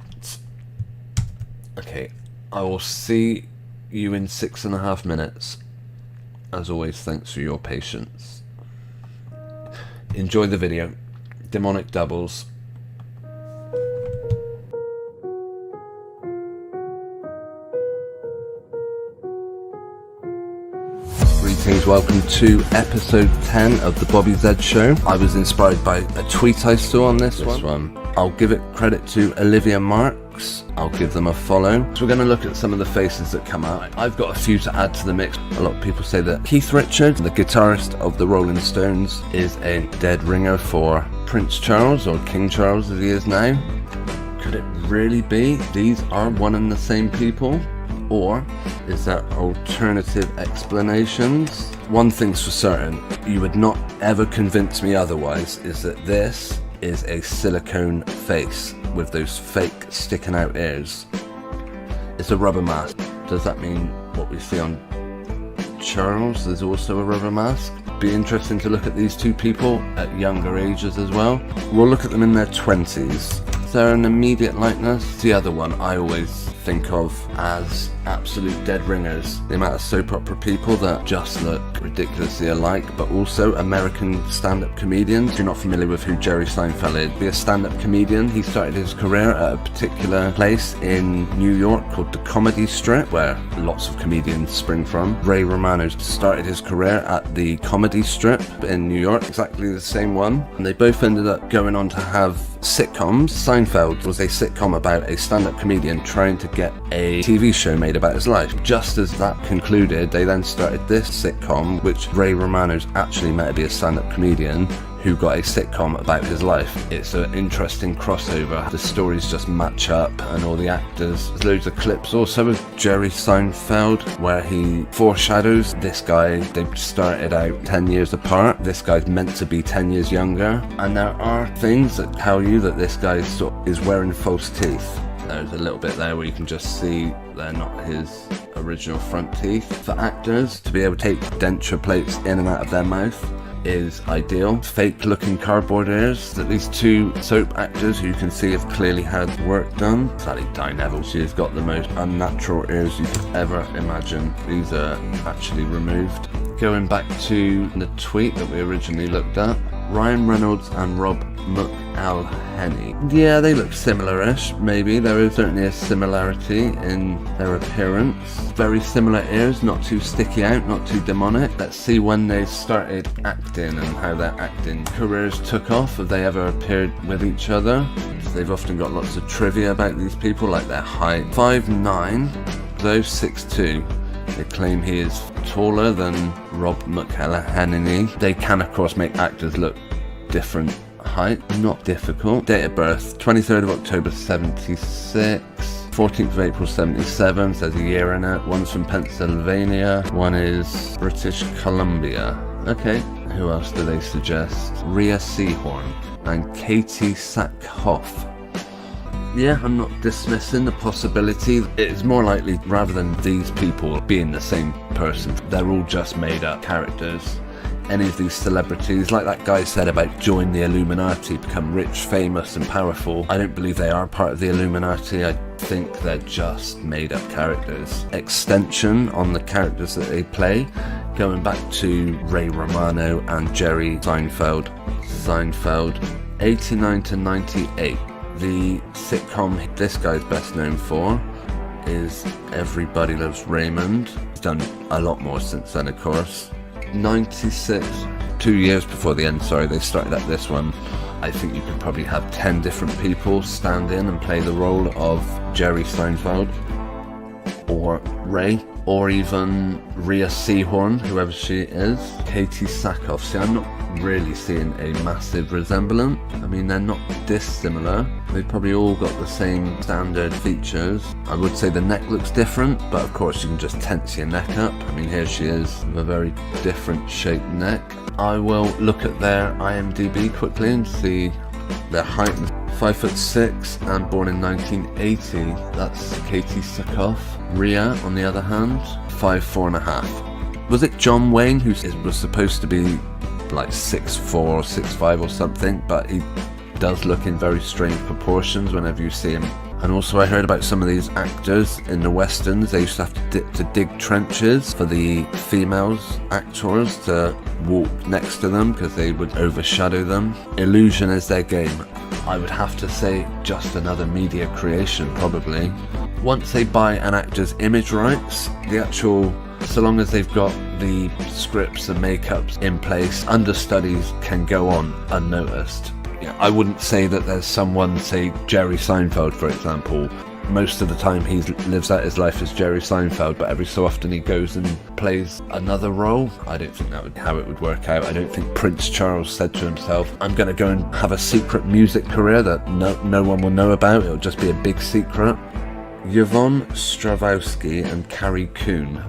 Okay, I will see you in 6.5 minutes. As always, thanks for your patience. Enjoy the video. Demonic Doubles. Greetings, welcome to episode 10 of the Bobby Z Show. I was inspired by a tweet I saw on this one. I'll give it credit to Olivia Marks. I'll give them a follow. So we're going to look at some of the faces that come out. I've got a few to add to the mix. A lot of people say that Keith Richards, the guitarist of the Rolling Stones, is a dead ringer for Prince Charles, or King Charles as he is now. Could it really be these are one and the same people? Or is there alternative explanations? One thing's for certain, you would not ever convince me otherwise, is that this is a silicone face with those fake sticking out ears. It's a rubber mask. Does that mean what we see on Charles is also a rubber mask? Be interesting to look at these two people at younger ages as well. We'll look at them in their 20s. Is there an immediate likeness? The other one I always think of as absolute dead ringers. The amount of soap opera people that just look ridiculously alike, but also American stand-up comedians. If you're not familiar with who Jerry Seinfeld is, be a stand-up comedian. He started his career at a particular place in New York called the Comedy Strip, where lots of comedians spring from. Ray Romano started his career at the Comedy Strip in New York, exactly the same one. And they both ended up going on to have sitcoms. Seinfeld was a sitcom about a stand-up comedian trying to get a TV show made about his life. Just as that concluded, they then started this sitcom, which Ray Romano's actually meant to be a stand-up comedian who got a sitcom about his life. It's an interesting crossover. The stories just match up and all the actors. There's loads of clips also of Jerry Seinfeld where he foreshadows this guy. They started out 10 years apart. This guy's meant to be 10 years younger. And there are things that tell you that this guy is wearing false teeth. There's a little bit there where you can just see they're not his original front teeth. For actors to be able to take denture plates in and out of their mouth is ideal. Fake looking cardboard ears. At least two soap actors who you can see have clearly had work done. Sally Di Neville, she has got the most unnatural ears you could ever imagine. These are actually removed. Going back to the tweet that we originally looked at, Ryan Reynolds and Rob McElhenney. Yeah, they look similar-ish, maybe. There is certainly a similarity in their appearance. Very similar ears, not too sticky out, not too demonic. Let's see when they started acting and how their acting careers took off. Have they ever appeared with each other? They've often got lots of trivia about these people, like their height. 5'9", though 6'2". They claim he is taller than Rob McElhenney. They can, of course, make actors look different height. Not difficult. Date of birth, 23rd of October 76. 14th of April 77, says a year in it. One's from Pennsylvania. One is British Columbia. Okay, who else do they suggest? Rhea Seehorn and Katie Sackhoff. Yeah, I'm not dismissing the possibility. It's more likely, rather than these people being the same person, they're all just made up characters. Any of these celebrities, like that guy said about join the Illuminati, become rich, famous and powerful, I don't believe they are part of the Illuminati. I think they're just made up characters. Extension on the characters that they play, going back to Ray Romano and Jerry Seinfeld. 89 to 98. The sitcom this guy's best known for is Everybody Loves Raymond. He's done a lot more since then, of course. 96, 2 years before the end, sorry, they started at this one. I think you could probably have 10 different people stand in and play the role of Jerry Seinfeld or Ray. or even Rhea Seahorn, whoever she is, Katie Sackhoff. See, I'm not really seeing a massive resemblance. I mean, they're not dissimilar. They've probably all got the same standard features. I would say the neck looks different, but of course you can just tense your neck up. I mean, here she is with a very different shaped neck. I will look at their IMDb quickly and see their height. 5'6" and born in 1980. That's Katie Sackhoff. Rhea, on the other hand, 5'4.5". Was it John Wayne who was supposed to be like 6'4", 6'5" or something? But he does look in very strange proportions whenever you see him. And also I heard about some of these actors in the westerns. They used to have to dig trenches for the females actors to walk next to them because they would overshadow them. Illusion is their game. I would have to say just another media creation, probably. Once they buy an actor's image rights, so long as they've got the scripts and makeups in place, understudies can go on unnoticed. I wouldn't say that there's someone, say Jerry Seinfeld for example. Most of the time he lives out his life as Jerry Seinfeld, but every so often he goes and plays another role. I don't think that would how it would work out. I don't think Prince Charles said to himself, I'm going to go and have a secret music career that no one will know about. It'll just be a big secret. Yvonne Stravowski and Carrie Coon.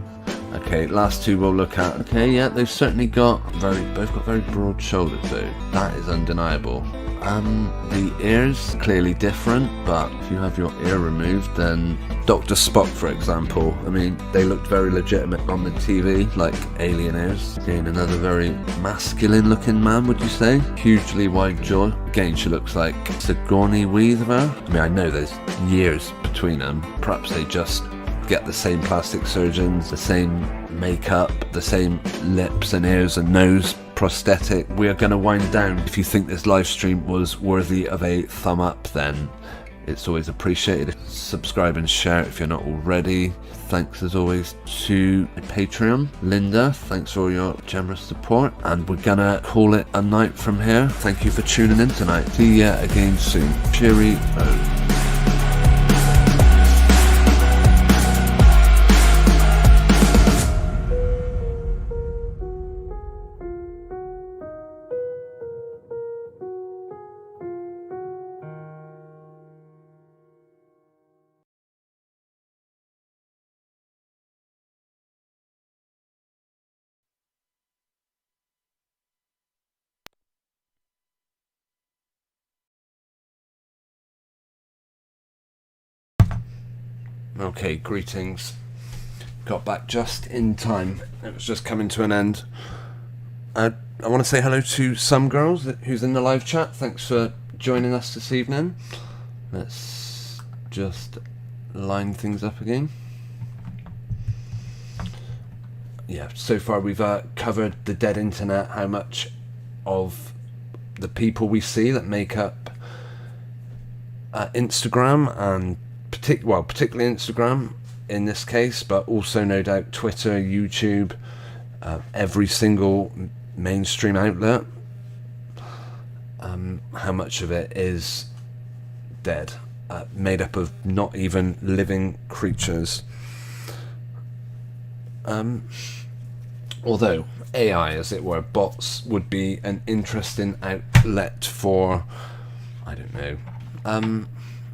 Okay, last two we'll look at. Okay, yeah, they've certainly both got very broad shoulders though. That is undeniable. The ears, clearly different, but if you have your ear removed, then Dr. Spock, for example, I mean, they looked very legitimate on the TV, like alien ears. Again, another very masculine looking man, would you say? Hugely wide jaw. Again, she looks like Sigourney Weaver. I mean, I know there's years between them. Perhaps they just get the same plastic surgeons, the same makeup, the same lips and ears and nose prosthetic. We are going to wind down. If you think this live stream was worthy of a thumb up, then it's always appreciated. Subscribe and share if you're not already. Thanks as always to Patreon. Linda, thanks for all your generous support, and we're gonna call it a night from here. Thank you for tuning in tonight. See you again soon. Cheerio. Okay, greetings. Got back just in time. It was just coming to an end. I want to say hello to Some Girls, who's in the live chat. Thanks for joining us this evening. Let's just line things up again. Yeah, so far we've covered the dead internet, how much of the people we see that make up Instagram, and particularly Instagram in this case, but also no doubt Twitter, YouTube, every single mainstream outlet, how much of it is dead, made up of not even living creatures. Although AI, as it were, bots, would be an interesting outlet for, I don't know.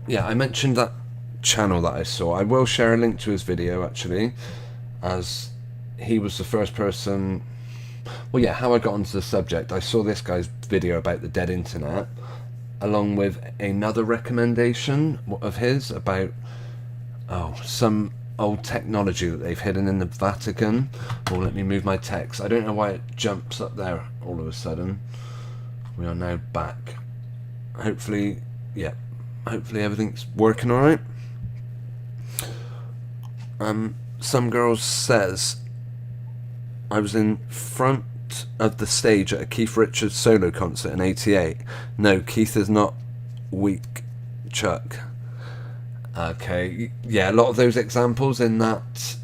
Yeah, I mentioned that channel that I saw. I will share a link to his video actually, as he was the first person. Well, yeah, how I got onto the subject, I saw this guy's video about the dead internet along with another recommendation of his about some old technology that they've hidden in the Vatican. Let me move my text. I don't know why it jumps up there all of a sudden. We are now back. Hopefully everything's working all right. Some Girls says, I was in front of the stage at a Keith Richards solo concert in '88. No, Keith is not weak, Chuck. Okay, yeah, a lot of those examples in that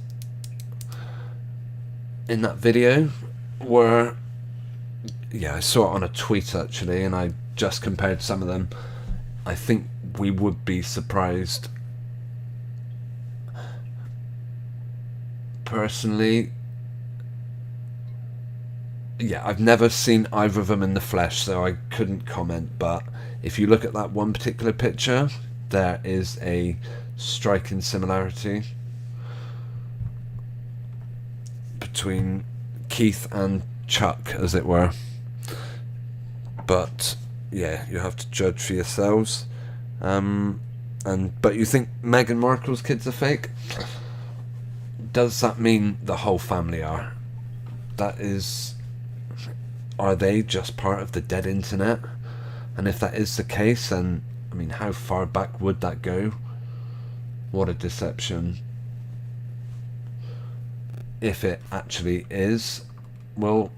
video were, yeah, I saw it on a tweet actually, and I just compared some of them. I think we would be surprised personally, yeah, I've never seen either of them in the flesh, so I couldn't comment, but if you look at that one particular picture, there is a striking similarity between Keith and Chuck, as it were. But yeah, you have to judge for yourselves. But you think Meghan Markle's kids are fake? Does that mean the whole family are? Are they just part of the dead internet? And if that is the case, then I mean, how far back would that go? What a deception. If it actually is, well,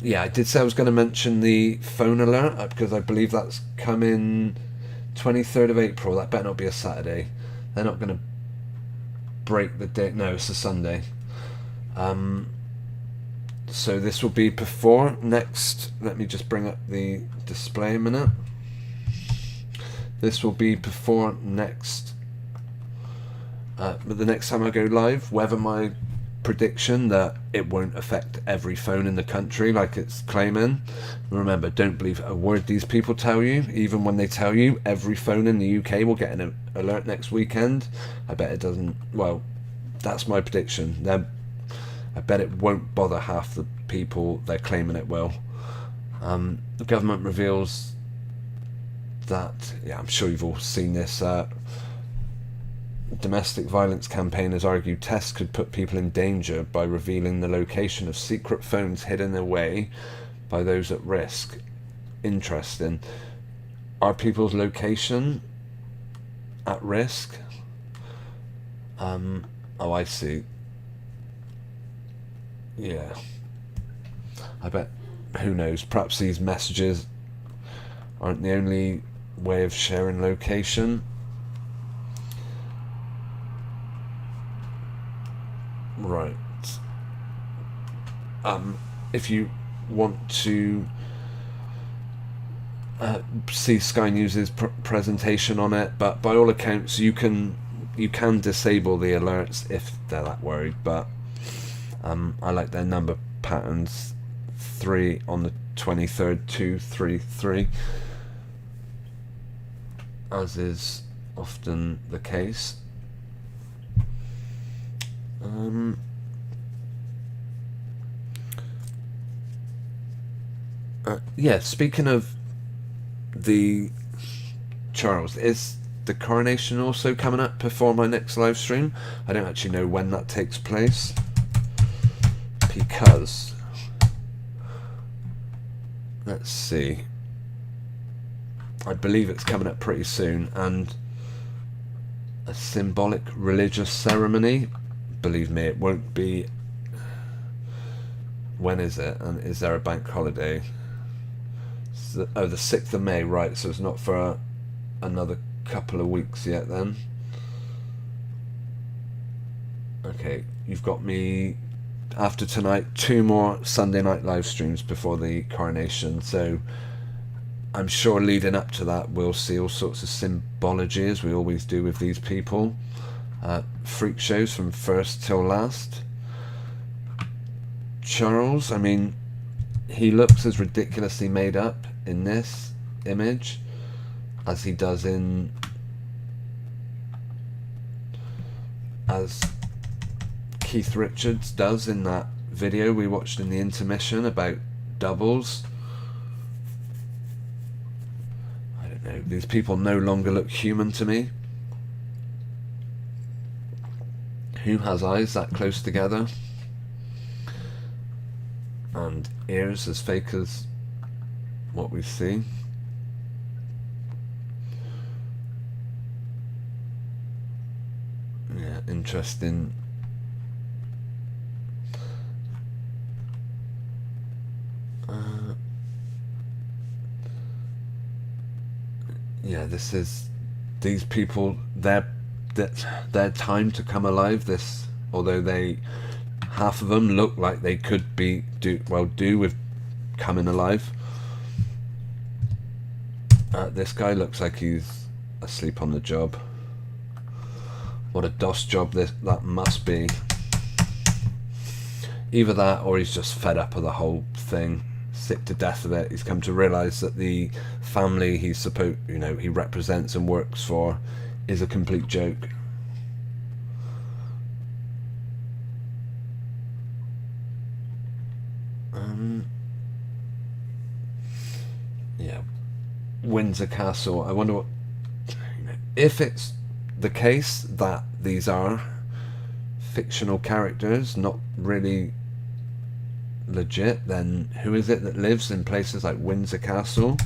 yeah, I did say I was going to mention the phone alert, because I believe that's coming 23rd of April. That better not be a Saturday. They're not going to break the date. No, it's a Sunday. So this will be before next. Let me just bring up the display a minute. This will be before next. But the next time I go live, whether my prediction that it won't affect every phone in the country like it's claiming. Remember, don't believe a word these people tell you. Even when they tell you every phone in the UK will get an alert next weekend, I bet it doesn't. Well, that's my prediction. I bet it won't bother half the people they're claiming it will. The government reveals that, yeah, I'm sure you've all seen this, domestic violence campaigners argue tests could put people in danger by revealing the location of secret phones hidden away by those at risk. Interesting. Are people's location at risk? Oh, I see. Yeah. I bet, who knows, perhaps these messages aren't the only way of sharing location. Right. If you want to see Sky News's presentation on it, but by all accounts you can disable the alerts if they're that worried. But I like their number patterns: 3 on the 23rd, 2, 3, 3, as is often the case. Yeah, speaking of the Charles, is the coronation also coming up before my next live stream? I don't actually know when that takes place, because let's see, I believe it's coming up pretty soon, and a symbolic religious ceremony. Believe me, it won't be. When is it? And is there a bank holiday? Oh, the 6th of May, right, so it's not for another couple of weeks yet then. Okay, you've got me, after tonight, 2 more Sunday night live streams before the coronation, so I'm sure leading up to that we'll see all sorts of symbology, as we always do with these people. Freak shows from first till last. Charles, I mean, he looks as ridiculously made up in this image as he does as Keith Richards does in that video we watched in the intermission about doubles. I don't know, these people no longer look human to me. Who has eyes that close together and ears as fake as what we see? Yeah, interesting. Yeah, this is these people, their time to come alive. This, although half of them look like they could do with coming alive. This guy looks like he's asleep on the job. What a DOS job that must be. Either that, or he's just fed up of the whole thing, sick to death of it. He's come to realise that the family he's supposed, he represents and works for, is a complete joke. Yeah, Windsor Castle. I wonder what, if it's the case that these are fictional characters, not really legit, then who is it that lives in places like Windsor Castle?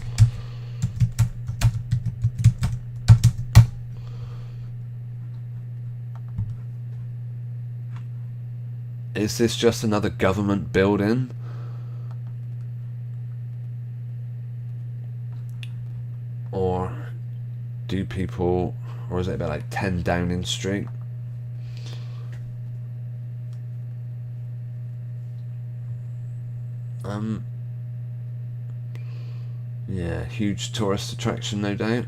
Is this just another government building? Or do people, or is it about like 10 Downing Street? Yeah, huge tourist attraction, no doubt.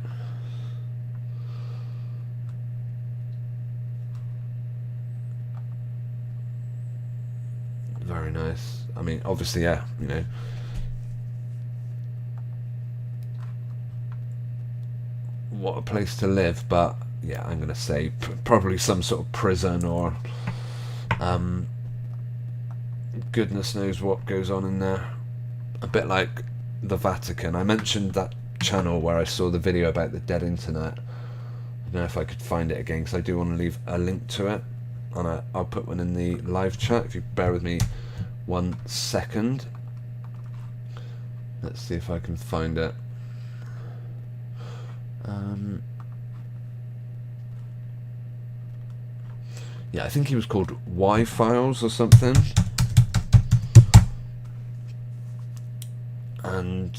Very nice. I mean, obviously, yeah, what a place to live, but yeah, I'm gonna say probably some sort of prison, or goodness knows what goes on in there. A bit like the Vatican. I mentioned that channel where I saw the video about the dead internet. I don't know if I could find it again, because I do want to leave a link to it, and I'll put one in the live chat if you bear with me 1 second. Let's see if I can find it. Yeah, I think he was called Y-Files or something. And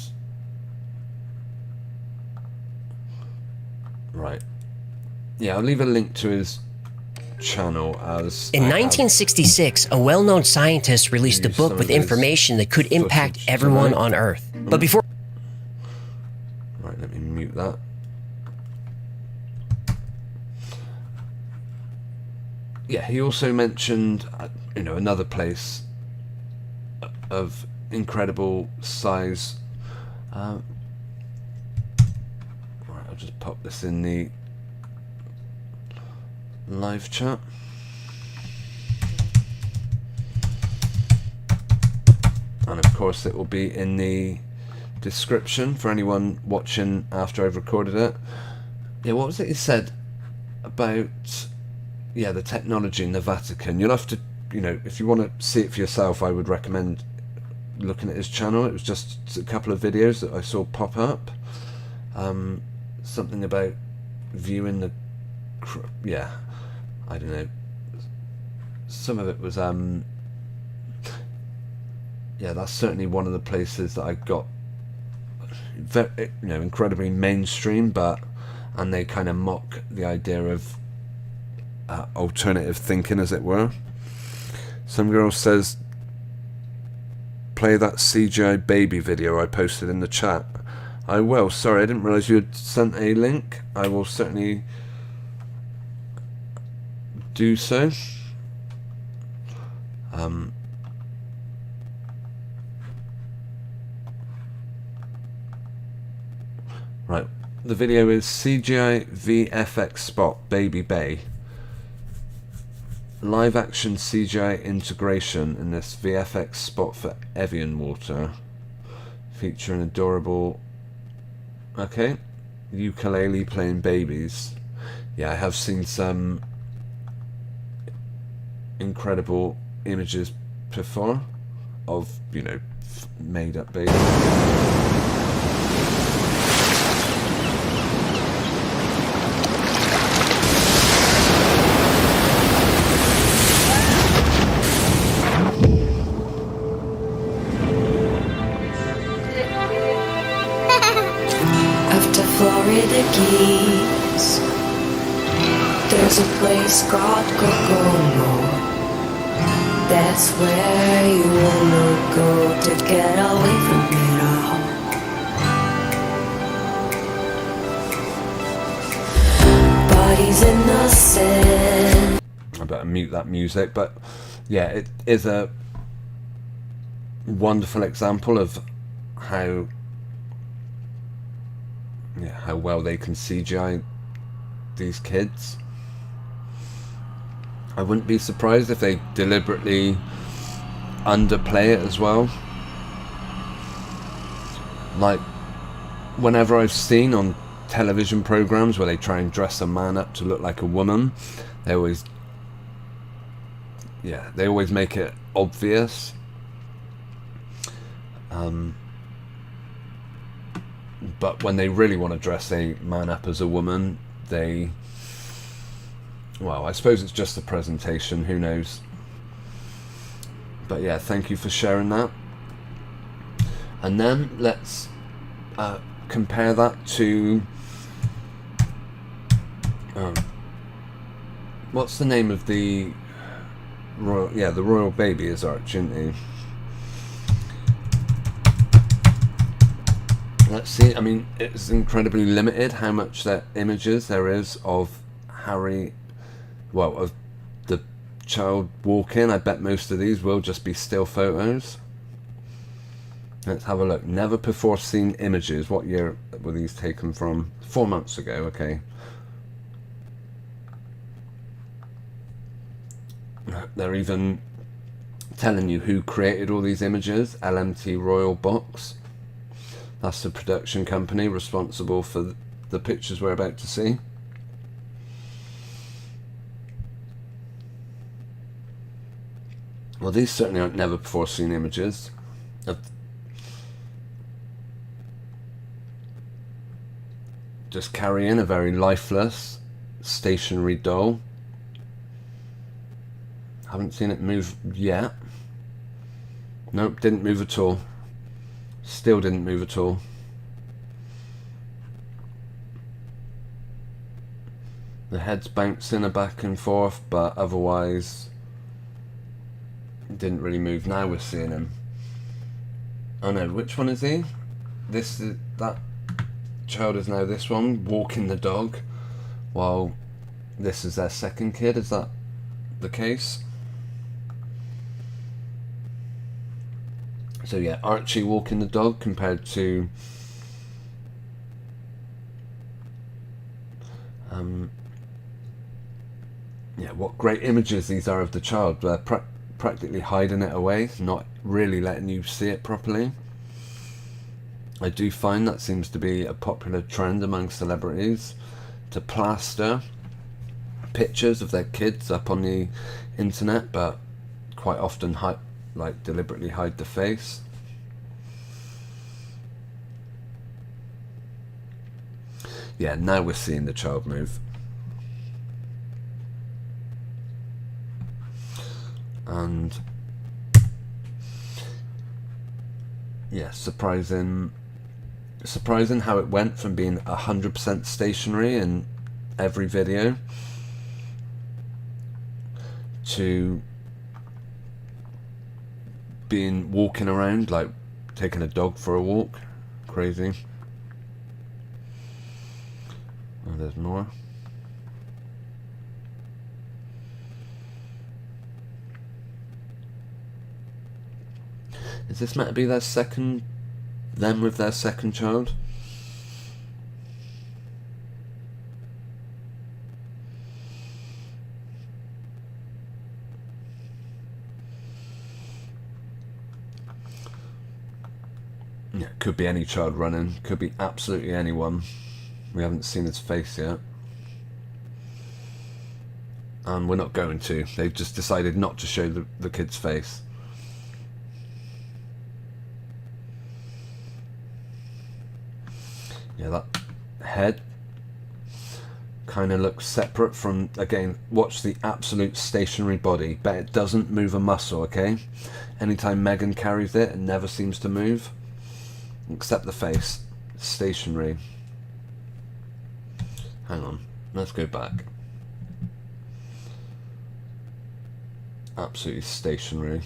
right, yeah, I'll leave a link to his channel. As in 1966, a well-known scientist released a book with information that could impact everyone on Earth. But before... Right, let me mute that. Yeah, he also mentioned, another place of incredible size. Right, I'll just pop this in the live chat. And of course it will be in the description for anyone watching after I've recorded it. Yeah, what was it he said about, yeah, the technology in the Vatican? You'll have to, if you want to see it for yourself, I would recommend looking at his channel. It was just a couple of videos that I saw pop up. Something about viewing the, yeah, I don't know. Some of it was, yeah, that's certainly one of the places that I got, very, incredibly mainstream, and they kind of mock the idea of alternative thinking, as it were. Some girl says, play that CGI baby video I posted in the chat. I will. Sorry, I didn't realise you had sent a link. I will certainly do so. Right, the video is CGI VFX spot Baby Bay. Live action CGI integration in this VFX spot for Evian water, featuring adorable, okay, ukulele playing babies. Yeah, I have seen some incredible images before of, made up babies. Florida Keys, there's a place called Kokomo. That's where you wanna go to get away from it all. Parties in the city, better mute that music. But yeah, it is a wonderful example of how well they can CGI these kids. I wouldn't be surprised if they deliberately underplay it as well. Like, whenever I've seen on television programs where they try and dress a man up to look like a woman, they always make it obvious. But when they really want to dress a man up as a woman, well, I suppose it's just the presentation, who knows. But yeah, thank you for sharing that. And then let's compare that to what's the name of the royal? Yeah, the royal baby is Archie, isn't he? Let's see. I mean, it's incredibly limited how much images there is of Harry, well, of the child walking. I bet most of these will just be still photos. Let's have a look. Never before seen images. What year were these taken from? 4 months ago, okay. They're even telling you who created all these images. LMT Royal Box. That's the production company responsible for the pictures we're about to see. Well, these certainly aren't never before seen images. Just carrying a very lifeless, stationary doll. Haven't seen it move yet. Nope, didn't move at all. Still didn't move at all. The head's bouncing back and forth, but otherwise didn't really move. Now we're seeing him. Oh no, which one is he? That child is now this one, walking the dog, while this is their second kid. Is that the case? So yeah, Archie walking the dog compared to yeah, what great images these are of the child. They're practically hiding it away, not really letting you see it properly. I do find that seems to be a popular trend among celebrities, to plaster pictures of their kids up on the internet, but quite often deliberately hide the face. Yeah, now we're seeing the child move. And yeah, surprising how it went from being 100% stationary in every video to being walking around like taking a dog for a walk. Crazy. Oh, there's more. Is this meant to be them with their second child? Yeah, could be any child running, could be absolutely anyone. We haven't seen his face yet. And we're not going to. They've just decided not to show the kid's face. Yeah, that head kind of looks separate from, again, watch the absolute stationary body. Bet it doesn't move a muscle, okay? Anytime Megan carries it, it never seems to move. Except the face. Stationary. Hang on, let's go back. Absolutely stationary.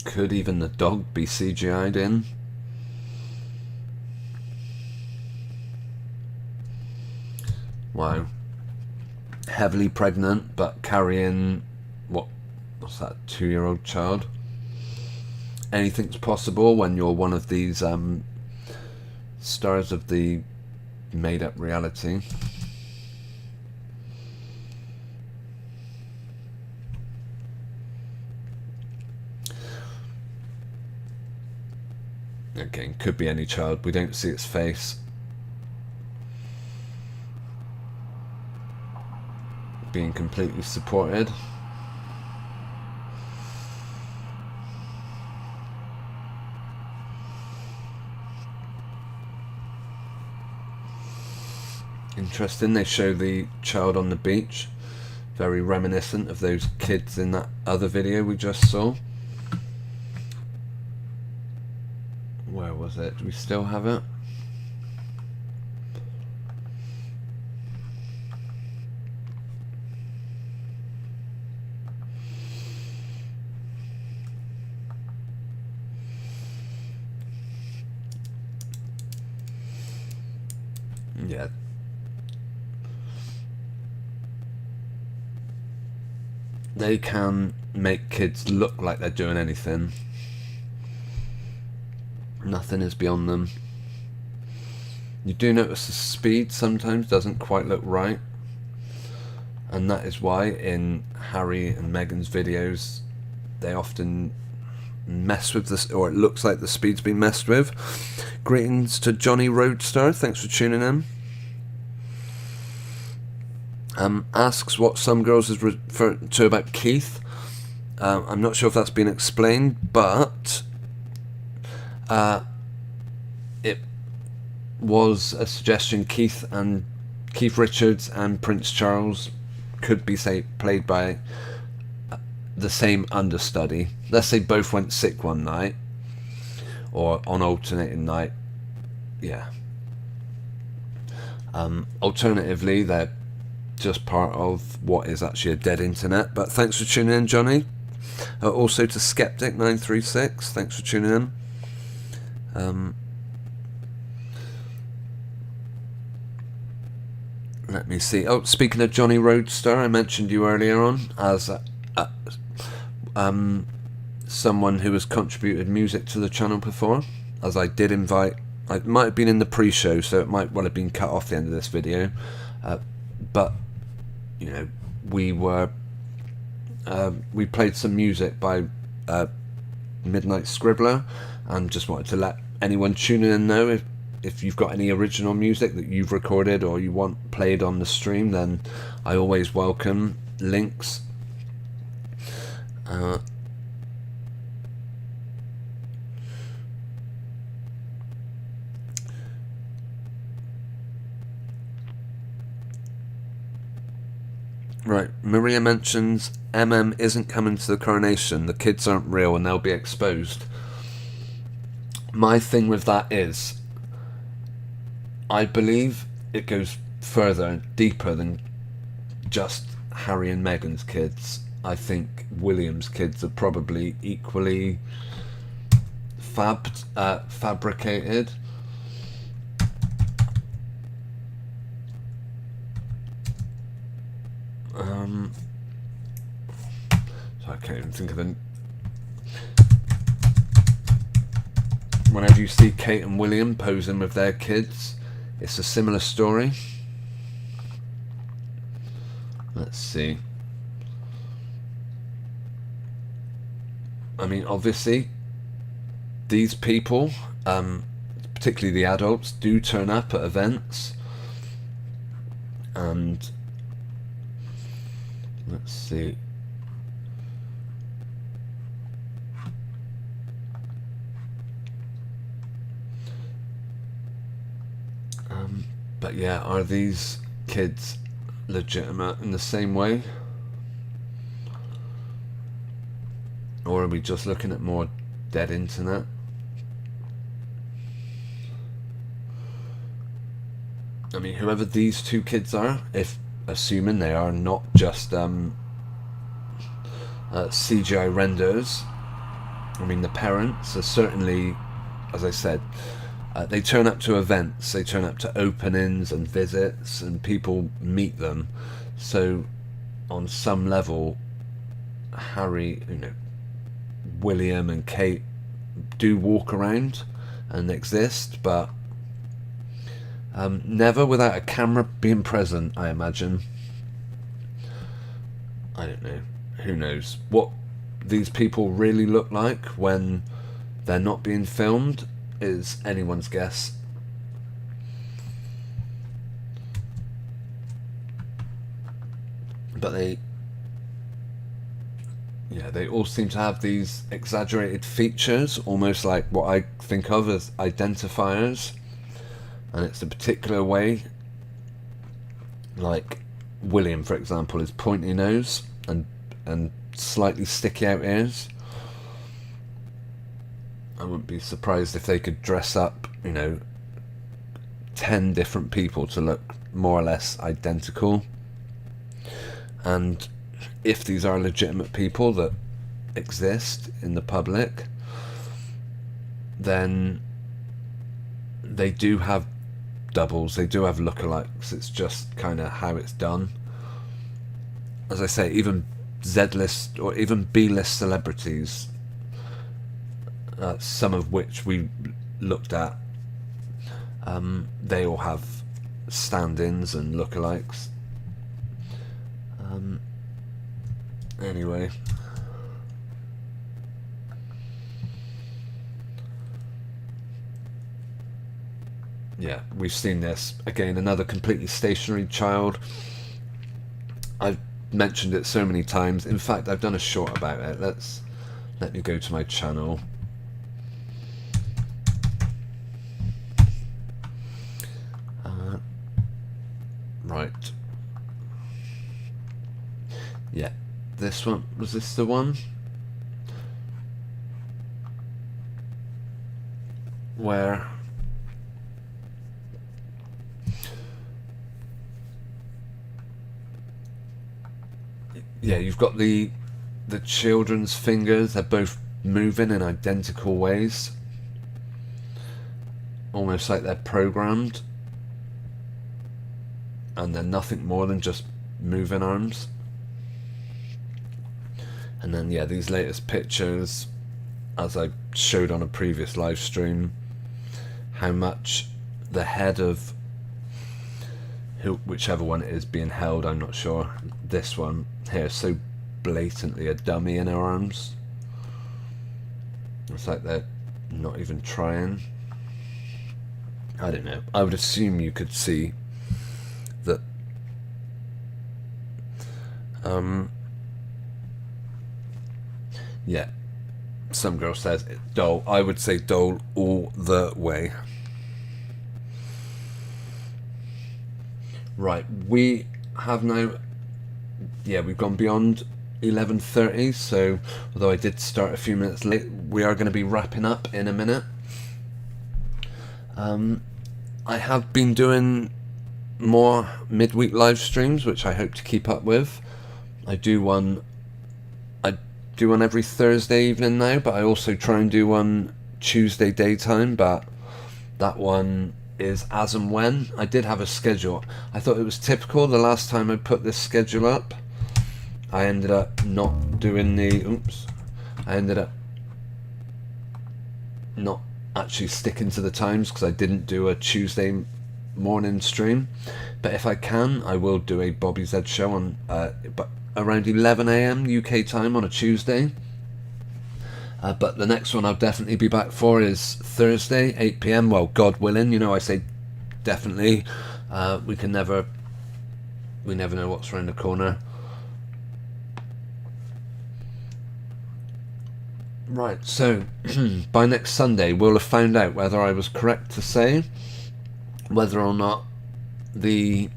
Could even the dog be CGI'd in? Wow. Heavily pregnant, but carrying, what's that, 2-year-old child? Anything's possible when you're one of these stars of the made-up reality. Again, could be any child. We don't see its face. Being completely supported. Interesting, they show the child on the beach. Very reminiscent of those kids in that other video we just saw. Where was it? Do we still have it? Yeah. They can make kids look like they're doing anything. Nothing is beyond them. You do notice the speed sometimes doesn't quite look right, and that is why in Harry and Meghan's videos they often mess with this, or it looks like the speed's been messed with. Greetings to Johnny Roadstar, thanks for tuning in. Asks what some girls is referring to about Keith. I'm not sure if that's been explained, but it was a suggestion. Keith Richards and Prince Charles could be, say, played by the same understudy. Let's say both went sick one night, or on alternating night. Yeah. Alternatively, they're just part of what is actually a dead internet. But thanks for tuning in, Johnny. Also to Skeptic936, thanks for tuning in. Let me see. Oh, speaking of Johnny Roadstar, I mentioned you earlier on as someone who has contributed music to the channel before, as I did invite. It might have been in the pre-show, so it might well have been cut off the end of this video. But you know, we played some music by Midnight Scribbler, and just wanted to let anyone tuning in know if you've got any original music that you've recorded or you want played on the stream, then I always welcome links. Right, Maria mentions isn't coming to the coronation. The kids aren't real and they'll be exposed. My thing with that is, I believe it goes further and deeper than just Harry and Meghan's kids. I think William's kids are probably equally fabricated. So I can't even think of them. Whenever you see Kate and William posing with their kids, it's a similar story. Let's see. I mean, obviously, these people, particularly the adults, do turn up at events. And let's see. But yeah, are these kids legitimate in the same way? Or are we just looking at more dead internet? I mean, whoever these two kids are, if assuming they are not just CGI renders, I mean, the parents are certainly, as I said, they turn up to events, they turn up to openings and visits, and people meet them. So, on some level, Harry, William and Kate do walk around and exist, but never without a camera being present, I imagine. I don't know. Who knows what these people really look like when they're not being filmed is anyone's guess. But they all seem to have these exaggerated features, almost like what I think of as identifiers, and it's a particular way. Like William, for example, is pointy nose and slightly sticky out ears. I wouldn't be surprised if they could dress up, 10 different people to look more or less identical. And if these are legitimate people that exist in the public, then they do have doubles, they do have lookalikes. It's just kind of how it's done. As I say, even Z-list or even B-list celebrities, some of which we looked at, they all have stand-ins and lookalikes. Anyway, yeah, we've seen this again. Another completely stationary child. I've mentioned it so many times. In fact, I've done a short about it. Let me go to my channel. Right. Yeah, this one, was this the one? Where you've got the children's fingers, they're both moving in identical ways. Almost like they're programmed. And they're nothing more than just moving arms. And then these latest pictures, as I showed on a previous live stream, how much the head of whichever one it is being held, I'm not sure, this one here, so blatantly a dummy in her arms. It's like they're not even trying. I don't know. I would assume you could see that some girl says dull. I would say dull all the way. Right, we have now, we've gone beyond 11:30, so although I did start a few minutes late, we are going to be wrapping up in a minute. I have been doing more midweek live streams, which I hope to keep up with. I do one every Thursday evening now, but I also try and do one Tuesday daytime, but that one is as and when. I did have a schedule. I thought it was typical. The last time I put this schedule up, I ended up not doing I ended up not actually sticking to the times because I didn't do a Tuesday morning stream. But if I can, I will do a Bobby Z show on around 11 AM UK time on a Tuesday. But the next one I'll definitely be back for is Thursday, 8 PM. Well, God willing, I say definitely. We never know what's around the corner. Right, so by next Sunday we'll have found out whether I was correct to say whether or not the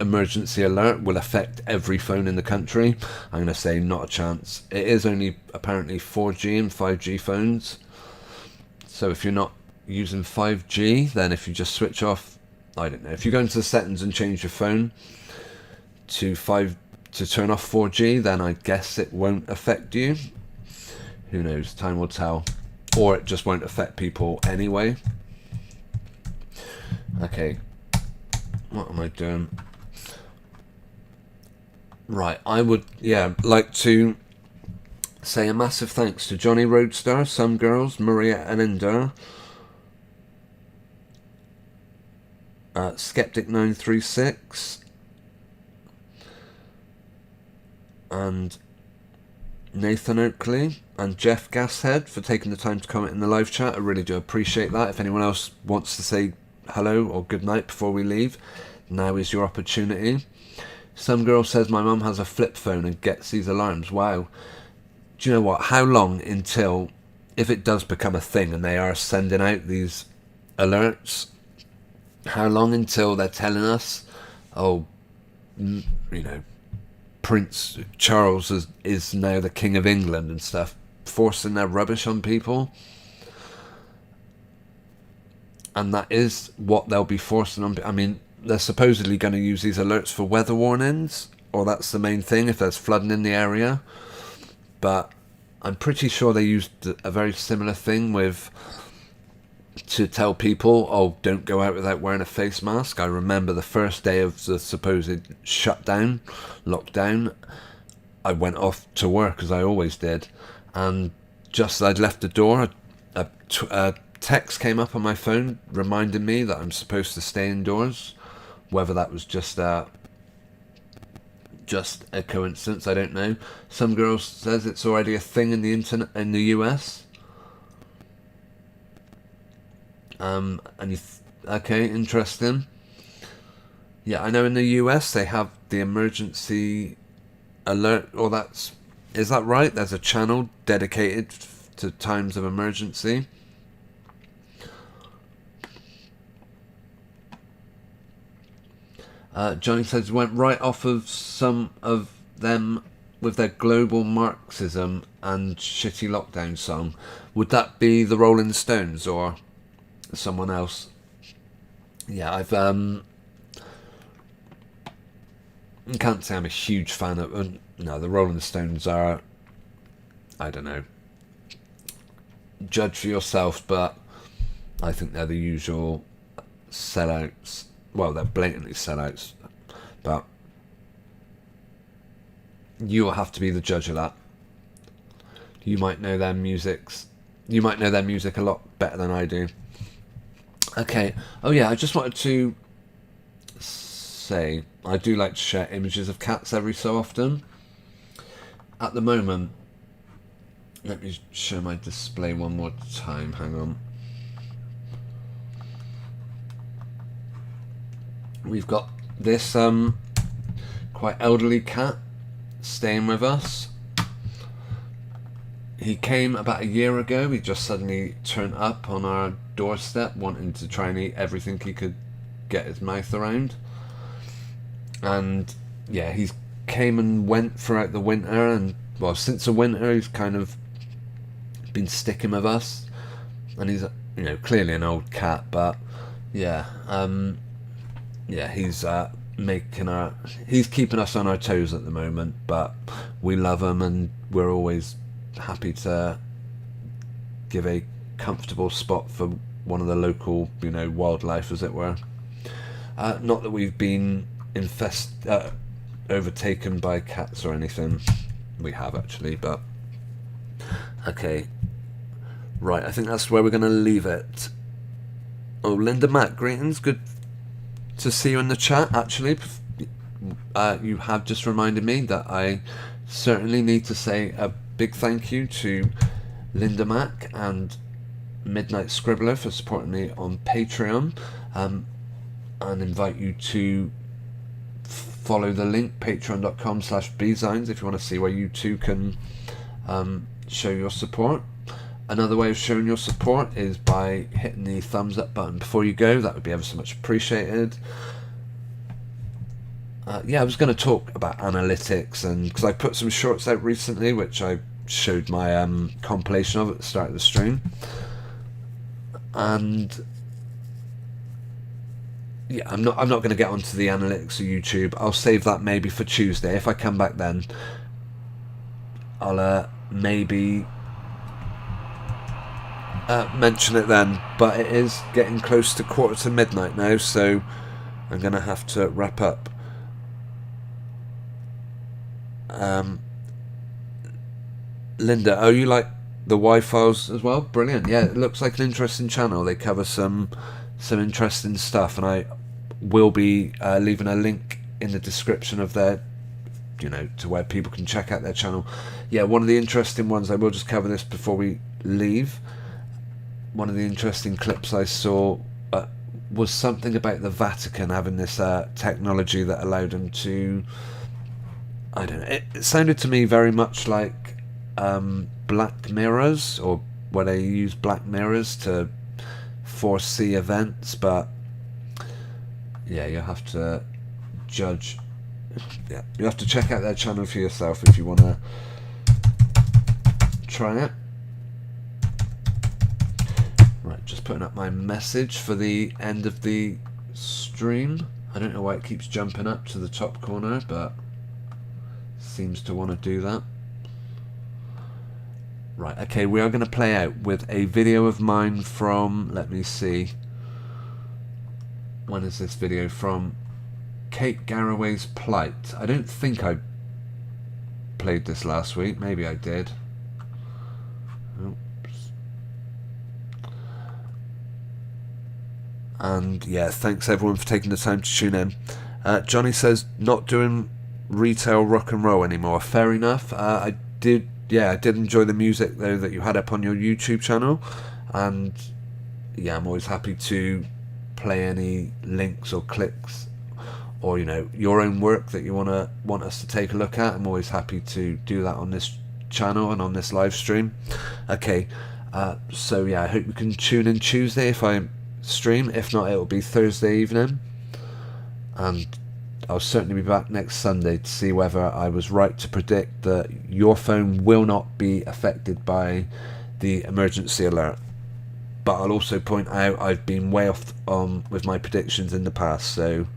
emergency alert will affect every phone in the country. I'm going to say not a chance. It is only apparently 4G and 5G phones. So if you're not using 5G, then if you just switch off, I don't know, if you go into the settings and change your phone to turn off 4G, then I guess it won't affect you. who knows, time will tell. Or it just won't affect people anyway. Okay, what am I doing? Right, I would, like to say a massive thanks to Johnny Roadstar, Some Girls, Maria Aninder, Skeptic936, and Nathan Oakley, and Jeff Gashead for taking the time to comment in the live chat. I really do appreciate that. If anyone else wants to say hello or good night before we leave, now is your opportunity. Some girl says my mum has a flip phone and gets these alarms. Wow. Do you know what? How long until, if it does become a thing and they are sending out these alerts, how long until they're telling us, oh, you know, Prince Charles is now the King of England and stuff, forcing their rubbish on people? And that is what they'll be forcing on. I mean, they're supposedly going to use these alerts for weather warnings, or that's the main thing, if there's flooding in the area. But I'm pretty sure they used a very similar thing to tell people, oh, don't go out without wearing a face mask. I remember the first day of the supposed lockdown, I went off to work, as I always did, and just as I'd left the door, a text came up on my phone reminding me that I'm supposed to stay indoors. Whether that was just a coincidence, I don't know. Some girl says it's already a thing in the internet in the US. Okay, interesting. Yeah, I know in the US they have the emergency alert, or is that right? There's a channel dedicated to times of emergency. Johnny says went right off of some of them with their global Marxism and shitty lockdown song. Would that be the Rolling Stones or someone else? Yeah, I've can't say I'm a huge fan of. No, the Rolling Stones are, I don't know. Judge for yourself, but I think they're the usual sellouts. Well, they're blatantly sellouts, but you'll have to be the judge of that. You might know their music a lot better than I do. Okay. Oh yeah, I just wanted to say I do like to share images of cats every so often. At the moment, let me show my display one more time. Hang on. We've got this quite elderly cat staying with us. He came about a year ago. He just suddenly turned up on our doorstep wanting to try and eat everything he could get his mouth around. And yeah, he's came and went throughout the winter, and well, since the winter he's kind of been sticking with us. And he's, you know, clearly an old cat, but yeah, he's he's keeping us on our toes at the moment, but we love him and we're always happy to give a comfortable spot for one of the local, you know, wildlife, as it were. Not that we've been overtaken by cats or anything. We have actually, but okay. Right, I think that's where we're going to leave it. Oh, Linda Matt, greetings. Good to see you in the chat, actually. You have just reminded me that I certainly need to say a big thank you to Linda Mack and Midnight Scribbler for supporting me on Patreon, and invite you to follow the link, patreon.com/bzines, if you want to see where you too can show your support. Another way of showing your support is by hitting the thumbs up button before you go. That would be ever so much appreciated. Yeah, I was going to talk about analytics, and because I put some shorts out recently, which I showed my compilation of at the start of the stream. And yeah, I'm not going to get onto the analytics of YouTube. I'll save that maybe for Tuesday. If I come back then, I'll maybe mention it then, but it is getting close to midnight now, so I'm going to have to wrap up. Linda, oh, you like the Y-Files as well? Brilliant. Yeah, it looks like an interesting channel. They cover some interesting stuff, and I will be leaving a link in the description of their, to where people can check out their channel. Yeah, one of the interesting ones, I will just cover this before we leave. One of the interesting clips I saw was something about the Vatican having this technology that allowed them to, I don't know, it sounded to me very much like Black Mirrors, or where they use Black Mirrors to foresee events, but yeah, you have to judge. Yeah, you have to check out their channel for yourself if you want to try it. Right, just putting up my message for the end of the stream. I don't know why it keeps jumping up to the top corner, but seems to want to do that. Right, okay, we are going to play out with a video of mine from, let me see, when is this video from? Kate Garraway's Plight. I don't think I played this last week, maybe I did. Oops. And yeah, thanks everyone for taking the time to tune in. Johnny says, not doing retail rock and roll anymore. Fair enough. I did enjoy the music though that you had up on your YouTube channel, and yeah, I'm always happy to play any links or clicks, or your own work that you want us to take a look at. I'm always happy to do that on this channel and on this live stream. Okay, so yeah, I hope you can tune in Tuesday if I stream. If not, it'll be Thursday evening, and I'll certainly be back next Sunday to see whether I was right to predict that your phone will not be affected by the emergency alert. But I'll also point out I've been way off with my predictions in the past, so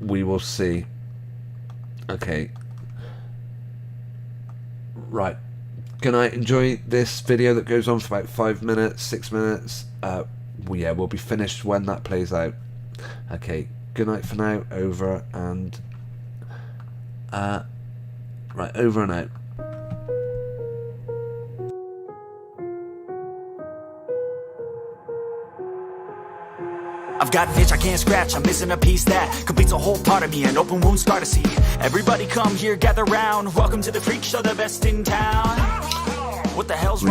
we will see. Okay. Right. Can I enjoy this video that goes on for about 5 minutes, 6 minutes? Yeah, we'll be finished when that plays out. Okay. Good night for now. Over and right, over and out. I've got an itch I can't scratch, I'm missing a piece that completes a whole part of me, an open wound scar to see. Everybody come here, gather round, welcome to the freak show, the best in town. What the hell's wrong?